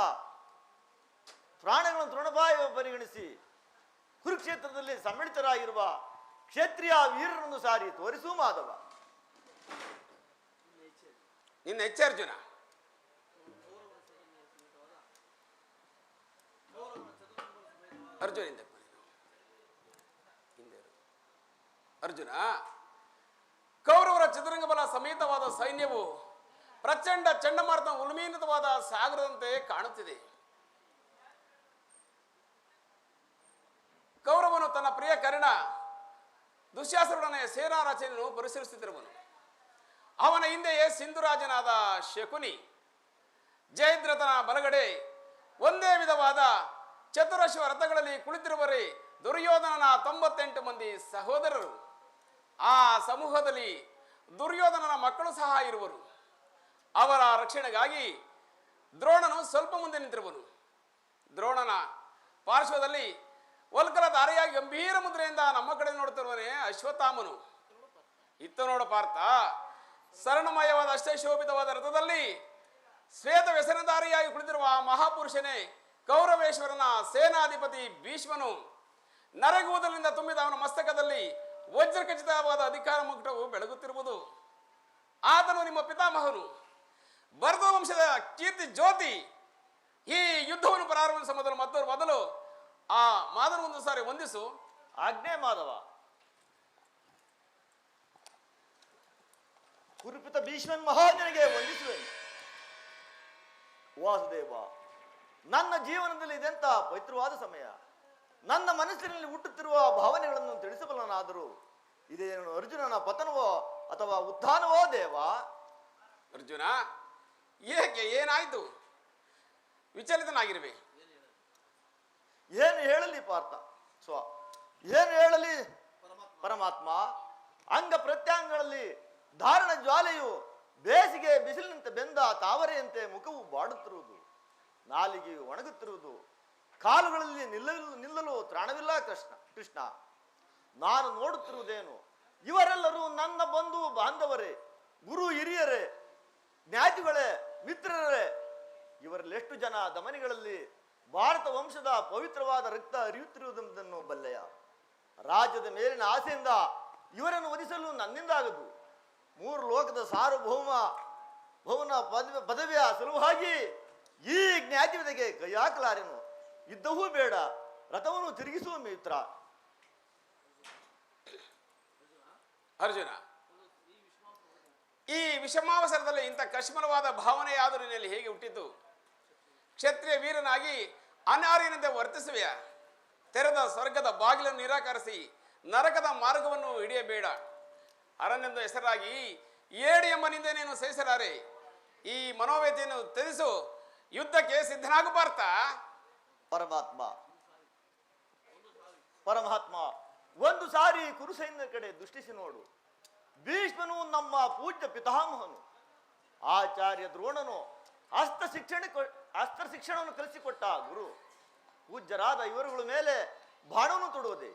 ಪ್ರಾಣಗಳನ್ನು ತೃಣಭಾಯ ಪರಿಗಣಿಸಿ ಕುರುಕ್ಷೇತ್ರದಲ್ಲಿ ಸಮ್ಮಿಳಿತರಾಗಿರುವ ಕ್ಷತ್ರಿಯ ವೀರನೊಂದು ಸಾರಿ ತೋರಿಸು ಮಾಧವ. ಇನ್ನು ಹೆಚ್ಚೆ ಅರ್ಜುನ. ಅರ್ಜುನ ಅರ್ಜುನ, ಕೌರವರ ಚದುರಂಗ ಬಲ ಸಮೇತವಾದ ಸೈನ್ಯವು ಪ್ರಚಂಡ ಚಂಡಮಾರುತ ಉಲ್ಮೀನಿತವಾದ ಸಾಗರದಂತೆ ಕಾಣುತ್ತಿದೆ. ಕೌರವನು ತನ್ನ ಪ್ರಿಯ ಕರ್ಣ ದುಶ್ಯಾಸನೊಡನೆ ಸೇನಾ ರಚನೆಯನ್ನು ಪರಿಶೀಲಿಸುತ್ತಿರುವನು. ಅವನ ಹಿಂದೆಯೇ ಸಿಂಧುರಾಜನಾದ ಶಕುನಿ, ಜಯದ್ರಥನ ಬಲಗಡೆ ಒಂದೇ ವಿಧವಾದ ಚತುರಶ್ವ ರಥಗಳಲ್ಲಿ ಕುಳಿತಿರುವರೆ ದುರ್ಯೋಧನನ 98 ಮಂದಿ ಸಹೋದರರು. ಆ ಸಮೂಹದಲ್ಲಿ ದುರ್ಯೋಧನನ ಮಕ್ಕಳು ಸಹ ಇರುವರು. ಅವರ ರಕ್ಷಣೆಗಾಗಿ ದ್ರೋಣನು ಸ್ವಲ್ಪ ಮುಂದೆ ನಿಂತಿರುವನು. ದ್ರೋಣನ ಪಾರ್ಶ್ವದಲ್ಲಿ ವಲ್ಕಲ ಧಾರೆಯಾಗಿ ಗಂಭೀರ ಮುದ್ರೆಯಿಂದ ನಮ್ಮ ಕಡೆ ನೋಡುತ್ತಿರುವನೇ ಅಶ್ವತ್ಥಾಮನು. ಇತ್ತ ನೋಡ ಪಾರ್ಥ, ಸರಣಮಯವಾದ ಅಷ್ಟೇ ಶೋಭಿತವಾದ ರಥದಲ್ಲಿ ಶ್ವೇತ ವ್ಯಸನಧಾರಿಯಾಗಿ ಕುಳಿತಿರುವ ಮಹಾಪುರುಷನೇ ಕೌರವೇಶ್ವರನ ಸೇನಾಧಿಪತಿ ಭೀಷ್ಮನು. ನರಗೂದಲಿನಿಂದ ತುಂಬಿದ ಅವನ ಮಸ್ತಕದಲ್ಲಿ ವಜ್ರಖಚಿತವಾದ ಅಧಿಕಾರ ಮುಕುಟವು ಬೆಳಗುತ್ತಿರುವುದು. ಆತನು ನಿಮ್ಮ ಪಿತಾಮಹನು, ಭರತ ವಂಶದ ಕೀರ್ತಿ ಜ್ಯೋತಿ. ಈ ಯುದ್ಧವನ್ನು ಪ್ರಾರಂಭಿಸುವ ಮೊದಲು ಆ ಮಾದನ ಒಂದು ಸಾರಿ ವಂದಿಸು. ಆಜ್ಞೆ ಮಾಧವ. ಕುರುಪಿತ ಭೀಷ್ಮನ್ ಮಹಾಜನಿಗೆ ವಂದಿಸುವೆ. ವಾಸುದೇವ, ನನ್ನ ಜೀವನದಲ್ಲಿ ಇದೆಂತ ಪವಿತ್ರವಾದ ಸಮಯ. ನನ್ನ ಮನಸ್ಸಿನಲ್ಲಿ ಹುಟ್ಟುತ್ತಿರುವ ಭಾವನೆಗಳನ್ನು ತಿಳಿಸಬಲ್ಲನಾದರೂ ಇದೇನು ಅರ್ಜುನನ ಪತನವೋ ಅಥವಾ ಉತ್ಥಾನವೋ ದೇವ? ಅರ್ಜುನ, ಏಕೆ, ಏನಾಯ್ತು? ವಿಚಲಿತನಾಗಿರುವೆ. ಏನು ಹೇಳಲಿ ಪಾರ್ಥ ಏನು ಹೇಳಲಿ ಪರಮಾತ್ಮ? ಅಂಗ ಪ್ರತ್ಯಾಂಗಗಳಲ್ಲಿ ಧಾರಣ ಜ್ವಾಲೆಯು ಬೇಸಿಗೆ ಬಿಸಿಲಿನಂತೆ ಬೆಂದ ತಾವರೆಯಂತೆ ಮುಖವು ಬಾಡುತ್ತಿರುವುದು, ನಾಲಿಗೆಯು ಒಣಗುತ್ತಿರುವುದು, ಕಾಲುಗಳಲ್ಲಿ ನಿಲ್ಲಲು ತ್ರಾಣವಿಲ್ಲ ಕೃಷ್ಣ. ನಾನು ನೋಡುತ್ತಿರುವುದೇನು? ಇವರೆಲ್ಲರೂ ನನ್ನ ಬಂಧು ಬಾಂಧವರೇ, ಗುರು ಹಿರಿಯರೇ, ಜ್ಞಾತಿಗಳೇ, ಮಿತ್ರರೇ. ಇವರಲ್ಲಿ ಎಷ್ಟು ಜನ ದಮನಿಗಳಲ್ಲಿ ಭಾರತ ವಂಶದ ಪವಿತ್ರವಾದ ರಕ್ತ ಹರಿಯುತ್ತಿರುವುದನ್ನು ಬಲ್ಲೆಯ? ರಾಜ್ಯದ ಮೇಲಿನ ಆಸೆಯಿಂದ ಇವರನ್ನು ವಧಿಸಲು ನನ್ನಿಂದಾಗದು. 3 ಲೋಕದ ಸಾರ್ವಭೌಮನ ಪದವಿಯ ಸಲುವಾಗಿ ಈ ಜ್ಞಾತಿವಿದೆಗೆ ಕೈ ಹಾಕಲಾರೆನು. ಯುದ್ಧವೂ ಬೇಡ, ರಥವನ್ನು ತಿರುಗಿಸುವ ಮಿತ್ರ. ಅರ್ಜುನ, ಈ ವಿಷಮಾವಸರದಲ್ಲಿ ಇಂಥ ಕಶ್ಮಲವಾದ ಭಾವನೆಯಾದರೂ ನಿನ್ನಲ್ಲಿ ಹೇಗೆ ಹುಟ್ಟಿತು? ಕ್ಷತ್ರಿಯ ವೀರನಾಗಿ ಅನಾರ್ಯನಂತೆ ವರ್ತಿಸುವೆಯ? ತೆರೆದ ಸ್ವರ್ಗದ ಬಾಗಿಲನ್ನು ನಿರಾಕರಿಸಿ ನರಕದ ಮಾರ್ಗವನ್ನು ಹಿಡಿಯಬೇಡ. ಅರಣ್ಯದ ಹೆಸರಾಗಿ ಏಡಿ ಎಂಬ ನಿಂದೆಯನ್ನು ಸಹಿಸಲಾರೆ. ಈ ಮನೋವ್ಯತೆಯನ್ನು ತ್ಯಜಿಸು, ಯುದ್ಧಕ್ಕೆ ಸಿದ್ಧನಾಗು ಪಾರ್ಥ. ಪರಮಾತ್ಮ, ಒಂದು ಸಾರಿ ಕುರುಸೈನ್ಯ ಕಡೆ ದೃಷ್ಟಿಸಿ ನೋಡು. ಭೀಷ್ಮನು ನಮ್ಮ ಪೂಜ್ಯ ಪಿತಾಮಹನು, ಆಚಾರ್ಯ ದ್ರೋಣನು ಅಸ್ತ್ರ ಶಿಕ್ಷಣವನ್ನು ಕಲಿಸಿಕೊಟ್ಟ ಗುರು. ಪೂಜ್ಯರಾದ ಇವರುಗಳ ಮೇಲೆ ಬಾಣವನ್ನು ತೊಡುವುದೇ.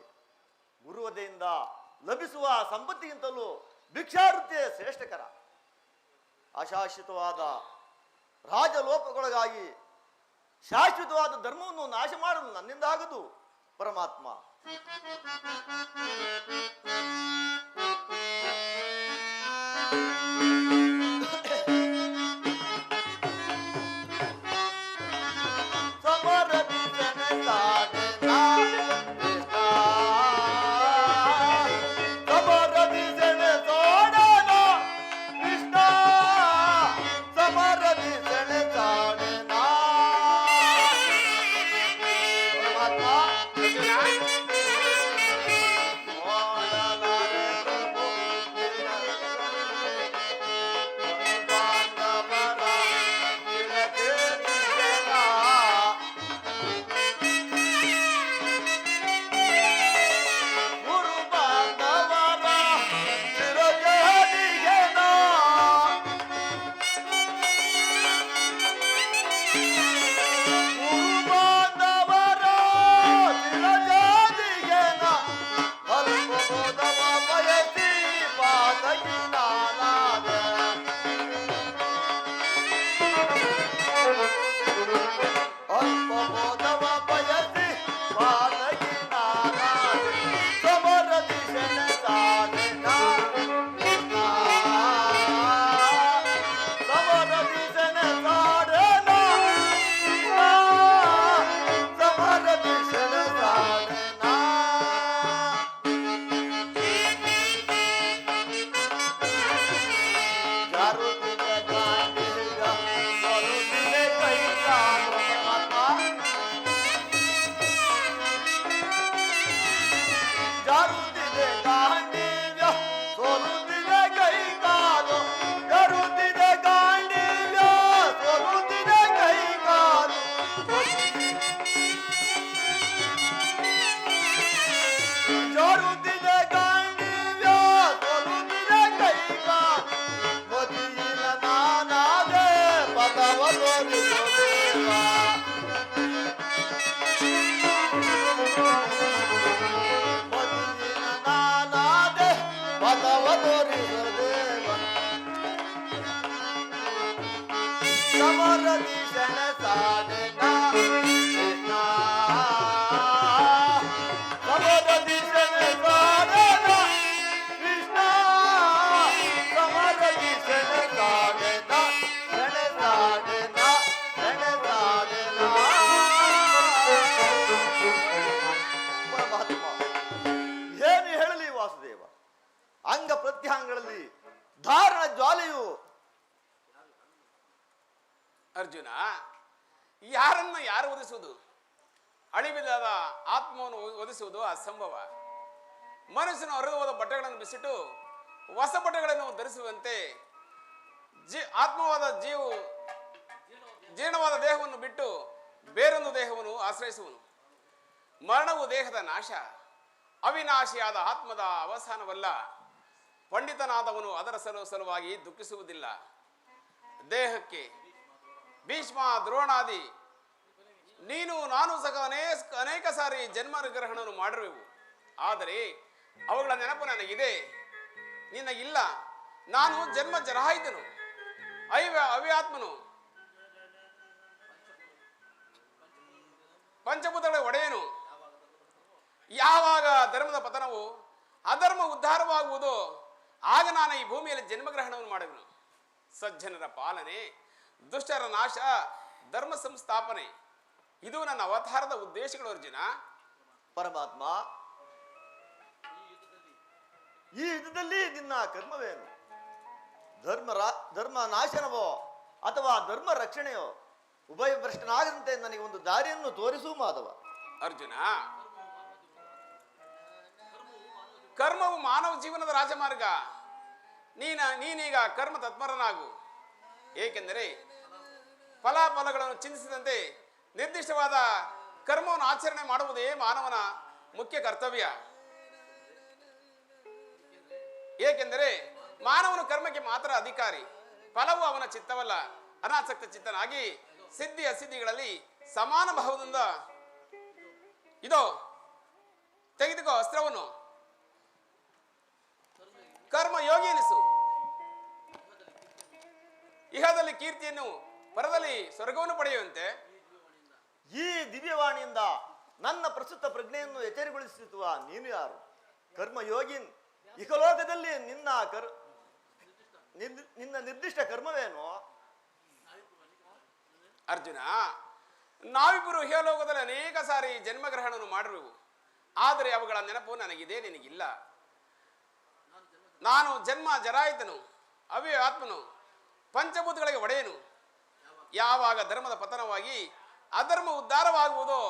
ಗುರುವದೆಯಿಂದ ಲಭಿಸುವ ಸಂಪತ್ತಿಗಿಂತಲೂ ಭಿಕ್ಷಾವೃತ್ತಿಯೇ ಶ್ರೇಷ್ಠಕರ. ಅಶಾಶ್ವತವಾದ ರಾಜಲೋಪಗೊಳಗಾಗಿ ಶಾಶ್ವತವಾದ ಧರ್ಮವನ್ನು ನಾಶ ಮಾಡಲು ನನ್ನಿಂದಾಗದು ಪರಮಾತ್ಮ. ಏನು ಹೇಳಲಿ ವಾಸುದೇವ, ಅಂಗ ಪ್ರತ್ಯಂಗಗಳಲ್ಲಿ ಧಾರಣ ಜ್ವಾಲೆಯು. ಅರ್ಜುನ, ಯಾರನ್ನ ಯಾರು ಒದಿಸುವುದು? ಅಳಿಬಿದಾದ ಆತ್ಮವನ್ನು ಒದಿಸುವುದು ಅಸಂಭವ. ಮನುಷ್ಯನ ಹೊರದೋದ ಬಟ್ಟೆಗಳನ್ನು ಬಿಸಿಟ್ಟು ಹೊಸ ಬಟ್ಟೆಗಳನ್ನು ಧರಿಸುವಂತೆ ಆತ್ಮವಾದ ಜೀರ್ಣವಾದ ದೇಹವನ್ನು ಬಿಟ್ಟು ಬೇರೊಂದು ದೇಹವನ್ನು ಆಶ್ರಯಿಸುವನು. ಮರಣವು ದೇಹದ ನಾಶ, ಅವಿನಾಶಿಯಾದ ಆತ್ಮದ ಅವಸಾನವಲ್ಲ. ಪಂಡಿತನಾದವನು ಅದರ ಸಲುವಾಗಿ ದುಃಖಿಸುವುದಿಲ್ಲ. ದೇಹಕ್ಕೆ ಭೀಷ್ಮ, ದ್ರೋಣಾದಿ ನೀನು ನಾನು ಸಹ ಅನೇಕ ಸಾರಿ ಜನ್ಮ ಗ್ರಹಣವನ್ನು ಮಾಡಿರುವೆವು. ಆದರೆ ಅವುಗಳ ನೆನಪು ನನಗಿದೆ, ನಿನಗಿಲ್ಲ. ನಾನು ಜನ್ಮ ಜರಾಯಿದನು, ಅವ್ಯಾತ್ಮನು, ಪಂಚಭೂತಗಳ ಒಡೆಯನು. ಯಾವಾಗ ಧರ್ಮದ ಪತನವು ಅಧರ್ಮ ಉದ್ಧಾರವಾಗುವುದು. ಆಗ ನಾನು ಈ ಭೂಮಿಯಲ್ಲಿ ಜನ್ಮಗ್ರಹಣವನ್ನು ಮಾಡುವೆನು. ಸಜ್ಜನರ ಪಾಲನೆ, ದುಷ್ಟರ ನಾಶ, ಧರ್ಮ ಸಂಸ್ಥಾಪನೆ, ಇದು ನನ್ನ ಅವತಾರದ ಉದ್ದೇಶಗಳು ಅರ್ಜುನ. ಪರಮಾತ್ಮ, ಈ ಯುದ್ಧದಲ್ಲಿ ನಿನ್ನ ಕರ್ಮವೇನು? ಧರ್ಮ ನಾಶನವೋ ಅಥವಾ ಧರ್ಮ ರಕ್ಷಣೆಯೋ? ಉಭಯ ಭ್ರಷ್ಟನಾಗದಂತೆ ನನಗೆ ಒಂದು ದಾರಿಯನ್ನು ತೋರಿಸು ಮಾಧವ. ಅರ್ಜುನ, ಕರ್ಮವು ಮಾನವ ಜೀವನದ ರಾಜಮಾರ್ಗ. ನೀನೀಗ ಕರ್ಮ ತತ್ಪರನಾಗು. ಏಕೆಂದರೆ ಫಲಾಫಲಗಳನ್ನು ಚಿಂತಿಸಿದಂತೆ ನಿರ್ದಿಷ್ಟವಾದ ಕರ್ಮವನ್ನು ಆಚರಣೆ ಮಾಡುವುದೇ ಮಾನವನ ಮುಖ್ಯ ಕರ್ತವ್ಯ. ಏಕೆಂದರೆ ಮಾನವನು ಕರ್ಮಕ್ಕೆ ಮಾತ್ರ ಅಧಿಕಾರಿ, ಫಲವು ಅವನ ಚಿತ್ತವಲ್ಲ. ಅನಾಸಕ್ತ ಚಿತ್ತನಾಗಿ ಸಿದ್ಧಿ ಅಸಿದ್ಧಿಗಳಲ್ಲಿ ಸಮಾನ ಭಾವದಿಂದ ಇದೋ ತೆಗೆದುಕೋ ಅಸ್ತ್ರವನ್ನು, ಕರ್ಮ ಯೋಗಿ ಎನಿಸು. ಇಹದಲ್ಲಿ ಕೀರ್ತಿಯನ್ನು, ಪರದಲ್ಲಿ ಸ್ವರ್ಗವನ್ನು ಪಡೆಯುವಂತೆ. ಈ ದಿವ್ಯವಾಣಿಯಿಂದ ನನ್ನ ಪ್ರಸ್ತುತ ಪ್ರಜ್ಞೆಯನ್ನು ಎಚ್ಚರಿಗೊಳಿಸುವ ನೀನು ಯಾರು? ಕರ್ಮಯೋಗಿನ್, ಇಹಲೋಕದಲ್ಲಿ ನಿನ್ನ ನಿರ್ದಿಷ್ಟ ಕರ್ಮವೇನು? ಅರ್ಜುನ, ನಾವಿಬ್ಬರು ಇಹಲೋಕದಲ್ಲಿ ಅನೇಕ ಸಾರಿ ಜನ್ಮಗ್ರಹಣವನ್ನು ಮಾಡಿರುವು. ಆದರೆ ಅವುಗಳ ನೆನಪು ನನಗಿದೆ, ನಿನಗಿಲ್ಲ. ನಾನು ಜನ್ಮ ಜರಾಯಿತನು, ಅವ್ಯಯ ಆತ್ಮನು, ಪಂಚಭೂತಗಳಿಗೆ ಒಡೆಯನು. ಯಾವಾಗ ಧರ್ಮದ ಪತನವಾಗಿ ಅಧರ್ಮ ಉದ್ಧಾರವಾಗುವುದೋ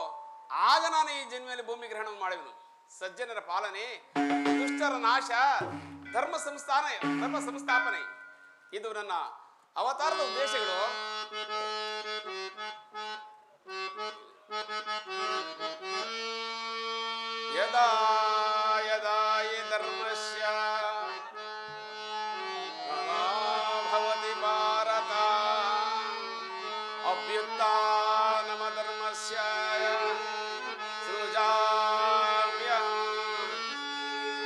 ಆಗ ನಾನು ಈ ಜನ್ಮೆಯಲ್ಲಿ ಭೂಮಿ ಗ್ರಹಣವನ್ನು ಮಾಡುವೆನು. ಸಜ್ಜನರ ಪಾಲನೆ, ದುಷ್ಟರ ನಾಶ, ಧರ್ಮ ಸಂಸ್ಥಾಪನೆ, ಇದು ನನ್ನ ಅವತಾರದ ಉದ್ದೇಶಗಳು. ಯದಾ ಯದಾ ಹಿ ಧರ್ಮಸ್ಯ ಭವತಿ ಭಾರತ ಅಭ್ಯುತ್ಥಾನಮಧರ್ಮಸ್ಯ ಸೃಜಾಮ್ಯಹಂ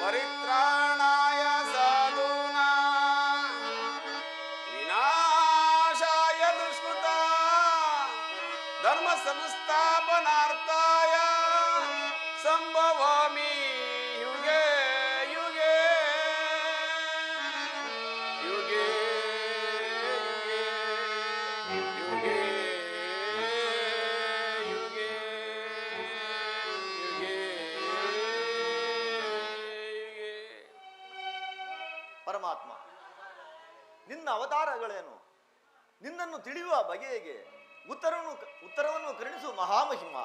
ಪರಿತ್ರಾಣಾಯ ಸಾಧೂನಾಂ ವಿನಾಶಾಯ ದುಷ್ಕೃತಾಂ ಧರ್ಮ ಸಂಸ್ಥಾಪನಾರ್ಥಾಯ ಸಂಭವಾಮಿ ಯುಗೆ ಯುಗೆ ಯುಗೆ ಯುಗೆ ಯುಗೆ ಯುಗೆ ಯುಗೆ. ಪರಮಾತ್ಮ, ನಿನ್ನ ಅವತಾರಗಳೇನು? ನಿನ್ನನ್ನು ತಿಳಿಯುವ ಬಗೆಗೆ ಉತ್ತರವನ್ನು ಕರುಣಿಸುವ ಮಹಾಮಹಿಮ.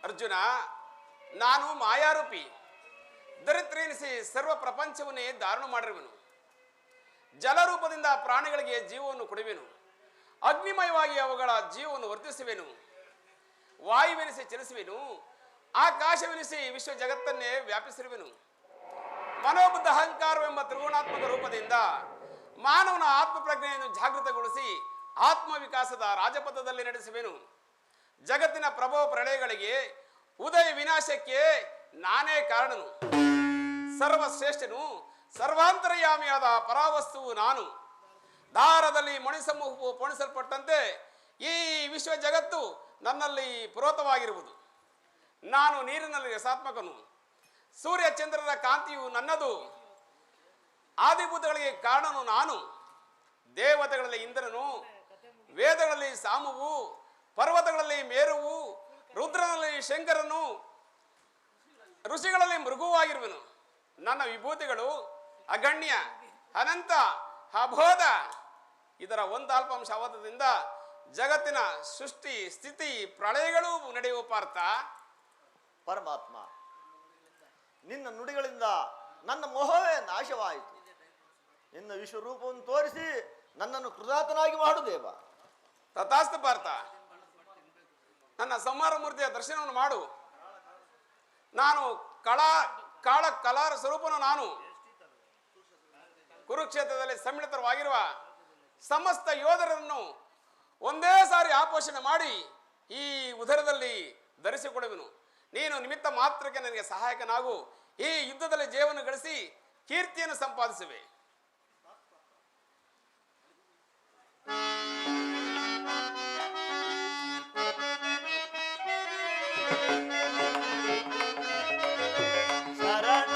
ಅರ್ಜುನ, ನಾನು ಮಾಯಾರೂಪಿ, ದರಿದ್ರೆನಿಸಿ ಸರ್ವ ಪ್ರಪಂಚವನ್ನೇ ಧಾರಣ ಮಾಡಿರುವೆನು. ಜಲರೂಪದಿಂದ ಪ್ರಾಣಿಗಳಿಗೆ ಜೀವವನ್ನು ಕೊಡುವೆನು. ಅಗ್ನಿಮಯವಾಗಿ ಅವುಗಳ ಜೀವವನ್ನು ವರ್ಧಿಸುವೆನು. ವಾಯುವೆನಿಸಿ ಚಲಿಸುವೆನು. ಆಕಾಶವೆನಿಸಿ ವಿಶ್ವ ಜಗತ್ತನ್ನೇ ವ್ಯಾಪಿಸಿರುವೆನು. ಮನೋಬುದ್ಧ ಅಹಂಕಾರವೆಂಬ ತ್ರಿಗುಣಾತ್ಮಕ ರೂಪದಿಂದ ಮಾನವನ ಆತ್ಮಪ್ರಜ್ಞೆಯನ್ನು ಜಾಗೃತಗೊಳಿಸಿ ಆತ್ಮವಿಕಾಸದ ರಾಜಪಥದಲ್ಲಿ ನಡೆಸುವೆನು. ಜಗತ್ತಿನ ಪ್ರಭಾವ ಪ್ರಳಯಗಳಿಗೆ, ಉದಯ ವಿನಾಶಕ್ಕೆ ನಾನೇ ಕಾರಣನು. ಸರ್ವಶ್ರೇಷ್ಠನು, ಸರ್ವಾಂತರ್ಯಾಮಿಯಾದ ಪರಾವಸ್ತುವು ನಾನು. ದಾರದಲ್ಲಿ ಮಣಿಸಮೂಹವು ಪೋಣಿಸಲ್ಪಟ್ಟಂತೆ ಈ ವಿಶ್ವ ಜಗತ್ತು ನನ್ನಲ್ಲಿ ಪುರೋತವಾಗಿರುವುದು. ನಾನು ನೀರಿನಲ್ಲಿ ರಸಾತ್ಮಕನು. ಸೂರ್ಯ ಚಂದ್ರರ ಕಾಂತಿಯು ನನ್ನದು. ಆದಿಭೂತಗಳಿಗೆ ಕಾರಣನು ನಾನು. ದೇವತೆಗಳಲ್ಲಿ ಇಂದ್ರನು, ವೇದಗಳಲ್ಲಿ ಸಾಮವು, ಪರ್ವತಗಳಲ್ಲಿ ಮೇರುವು, ರುದ್ರನಲ್ಲಿ ಶಂಕರನು, ಋಷಿಗಳಲ್ಲಿ ಮೃಗುವಾಗಿರುವನು. ನನ್ನ ವಿಭೂತಿಗಳು ಅಗಣ್ಯ, ಅನಂತ, ಅಬೋಧ. ಇದರ ಒಂದು ಅಲ್ಪಾಂಶ ಅವಧದಿಂದ ಜಗತ್ತಿನ ಸೃಷ್ಟಿ, ಸ್ಥಿತಿ, ಪ್ರಳಯಗಳು ನಡೆಯುವ ಪಾರ್ಥ. ಪರಮಾತ್ಮ, ನಿನ್ನ ನುಡಿಗಳಿಂದ ನನ್ನ ಮೋಹವೇ ನಾಶವಾಯಿತು. ನಿನ್ನ ವಿಶ್ವರೂಪವನ್ನು ತೋರಿಸಿ ನನ್ನನ್ನು ಕೃತಾರ್ಥನಾಗಿ ಮಾಡು ದೇವ. ತಥಾಸ್ತು ಪಾರ್ಥ. ನನ್ನ ಸಂಹಾರ ಮೂರ್ತಿಯ ದರ್ಶನವನ್ನು ಮಾಡು. ನಾನು ಕಲಾರ ಸ್ವರೂಪನು ನಾನು. ಕುರುಕ್ಷೇತ್ರದಲ್ಲಿ ಸಮ್ಮಿಳಿತವಾಗಿರುವ ಸಮಸ್ತ ಯೋಧರನ್ನು ಒಂದೇ ಸಾರಿ ಆಪೋಷಣೆ ಮಾಡಿ ಈ ಉದರದಲ್ಲಿ ಧರಿಸಿಕೊಡುವೆನು. ನೀನು ನಿಮಿತ್ತ ಮಾತ್ರಕ್ಕೆ ನನಗೆ ಸಹಾಯಕನಾಗು. ಈ ಯುದ್ಧದಲ್ಲಿ ಜಯವನ್ನು ಗಳಿಸಿ ಕೀರ್ತಿಯನ್ನು ಸಂಪಾದಿಸುವೆ. ಶರಣ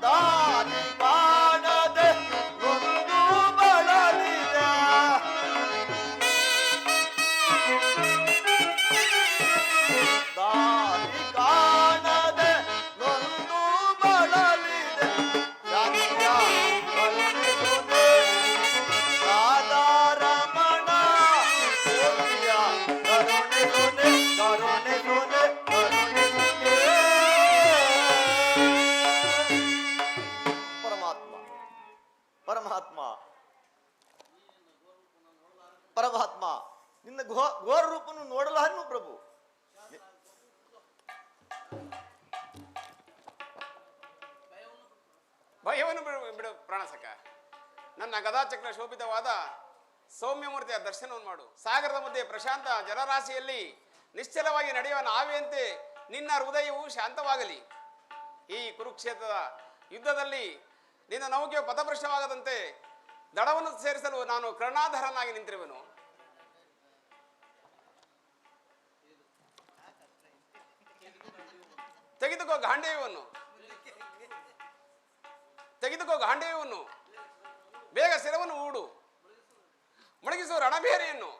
ದಾರಿ ಕಾಣದೆ ನೊಂದು ಬಳಲಿದೆ. ದಾರಿ ಕಾಣದೆ ನೊಂದು ಬಳಲಿದೆ. ಸತ್ಯ ಕರುಣಿಸುವೆ ರಾಧಾರಮಣ. ಸತ್ಯ ಕರುಣಿಸುವೆ ಕರುಣಿಸುವೆ ಕರುಣಿಸುವೆ. ಪರಮಾತ್ಮ ಪರಮಾತ್ಮ ಪರಮಾತ್ಮ ನಿನ್ನ ಘೋರ ರೂಪವನ್ನು ನೋಡಲಾರನು ಪ್ರಭು. ಭಯವನ್ನು ಬಿಡು ಪ್ರಾಣಸಕ. ನನ್ನ ಗದಾಚಕ್ರ ಶೋಭಿತವಾದ ಸೌಮ್ಯಮೂರ್ತಿಯ ದರ್ಶನವನ್ನು ಮಾಡು. ಸಾಗರದ ಮಧ್ಯೆ ಪ್ರಶಾಂತ ಜಲರಾಶಿಯಲ್ಲಿ ನಿಶ್ಚಲವಾಗಿ ನಡೆಯುವ ನಾವೆಯಂತೆ ನಿನ್ನ ಹೃದಯವು ಶಾಂತವಾಗಲಿ. ಈ ಕುರುಕ್ಷೇತ್ರದ ಯುದ್ಧದಲ್ಲಿ ನಿನ್ನ ನೌಕೆಯು ಪಥಭ್ರಷ್ಟವಾಗದಂತೆ ದಡವನ್ನು ಸೇರಿಸಲು ನಾನು ಕರ್ಣಾಧರನಾಗಿ ನಿಂತಿರುವೆನು. ತೆಗೆದುಕೋ ಗಾಂಡೇಯವನ್ನು, ತೆಗೆದುಕೋ ಗಾಂಡೇಯವನ್ನು, ಬೇಗ ಶಿರವನ್ನು ಹೂಡು, ಮುಳುಗಿಸು ರಣಬೇರೆಯನ್ನು.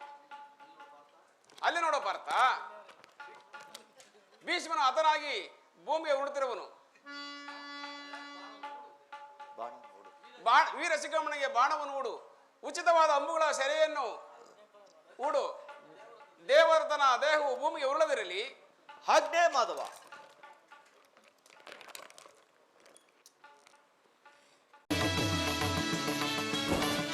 ಅಲ್ಲಿ ನೋಡೋ ಪಾರ್ಥ, ಭೀಷ್ಮನು ಹತನಾಗಿ ಭೂಮಿಗೆ ಉರುಳುತ್ತಿರುವನು. ವೀರ ಶಿಖಾಮಣಿಗೆ ಬಾಣವನ್ನು ಹೂಡು, ಉಚಿತವಾದ ಅಂಬುಗಳ ಸೆರೆಯನ್ನು ಹೂಡು. ದೇವರತನ ದೇಹವು ಭೂಮಿಗೆ ಉರುಳದಿರಲಿ. ಆಜ್ಞೆ ಮಾಧವ.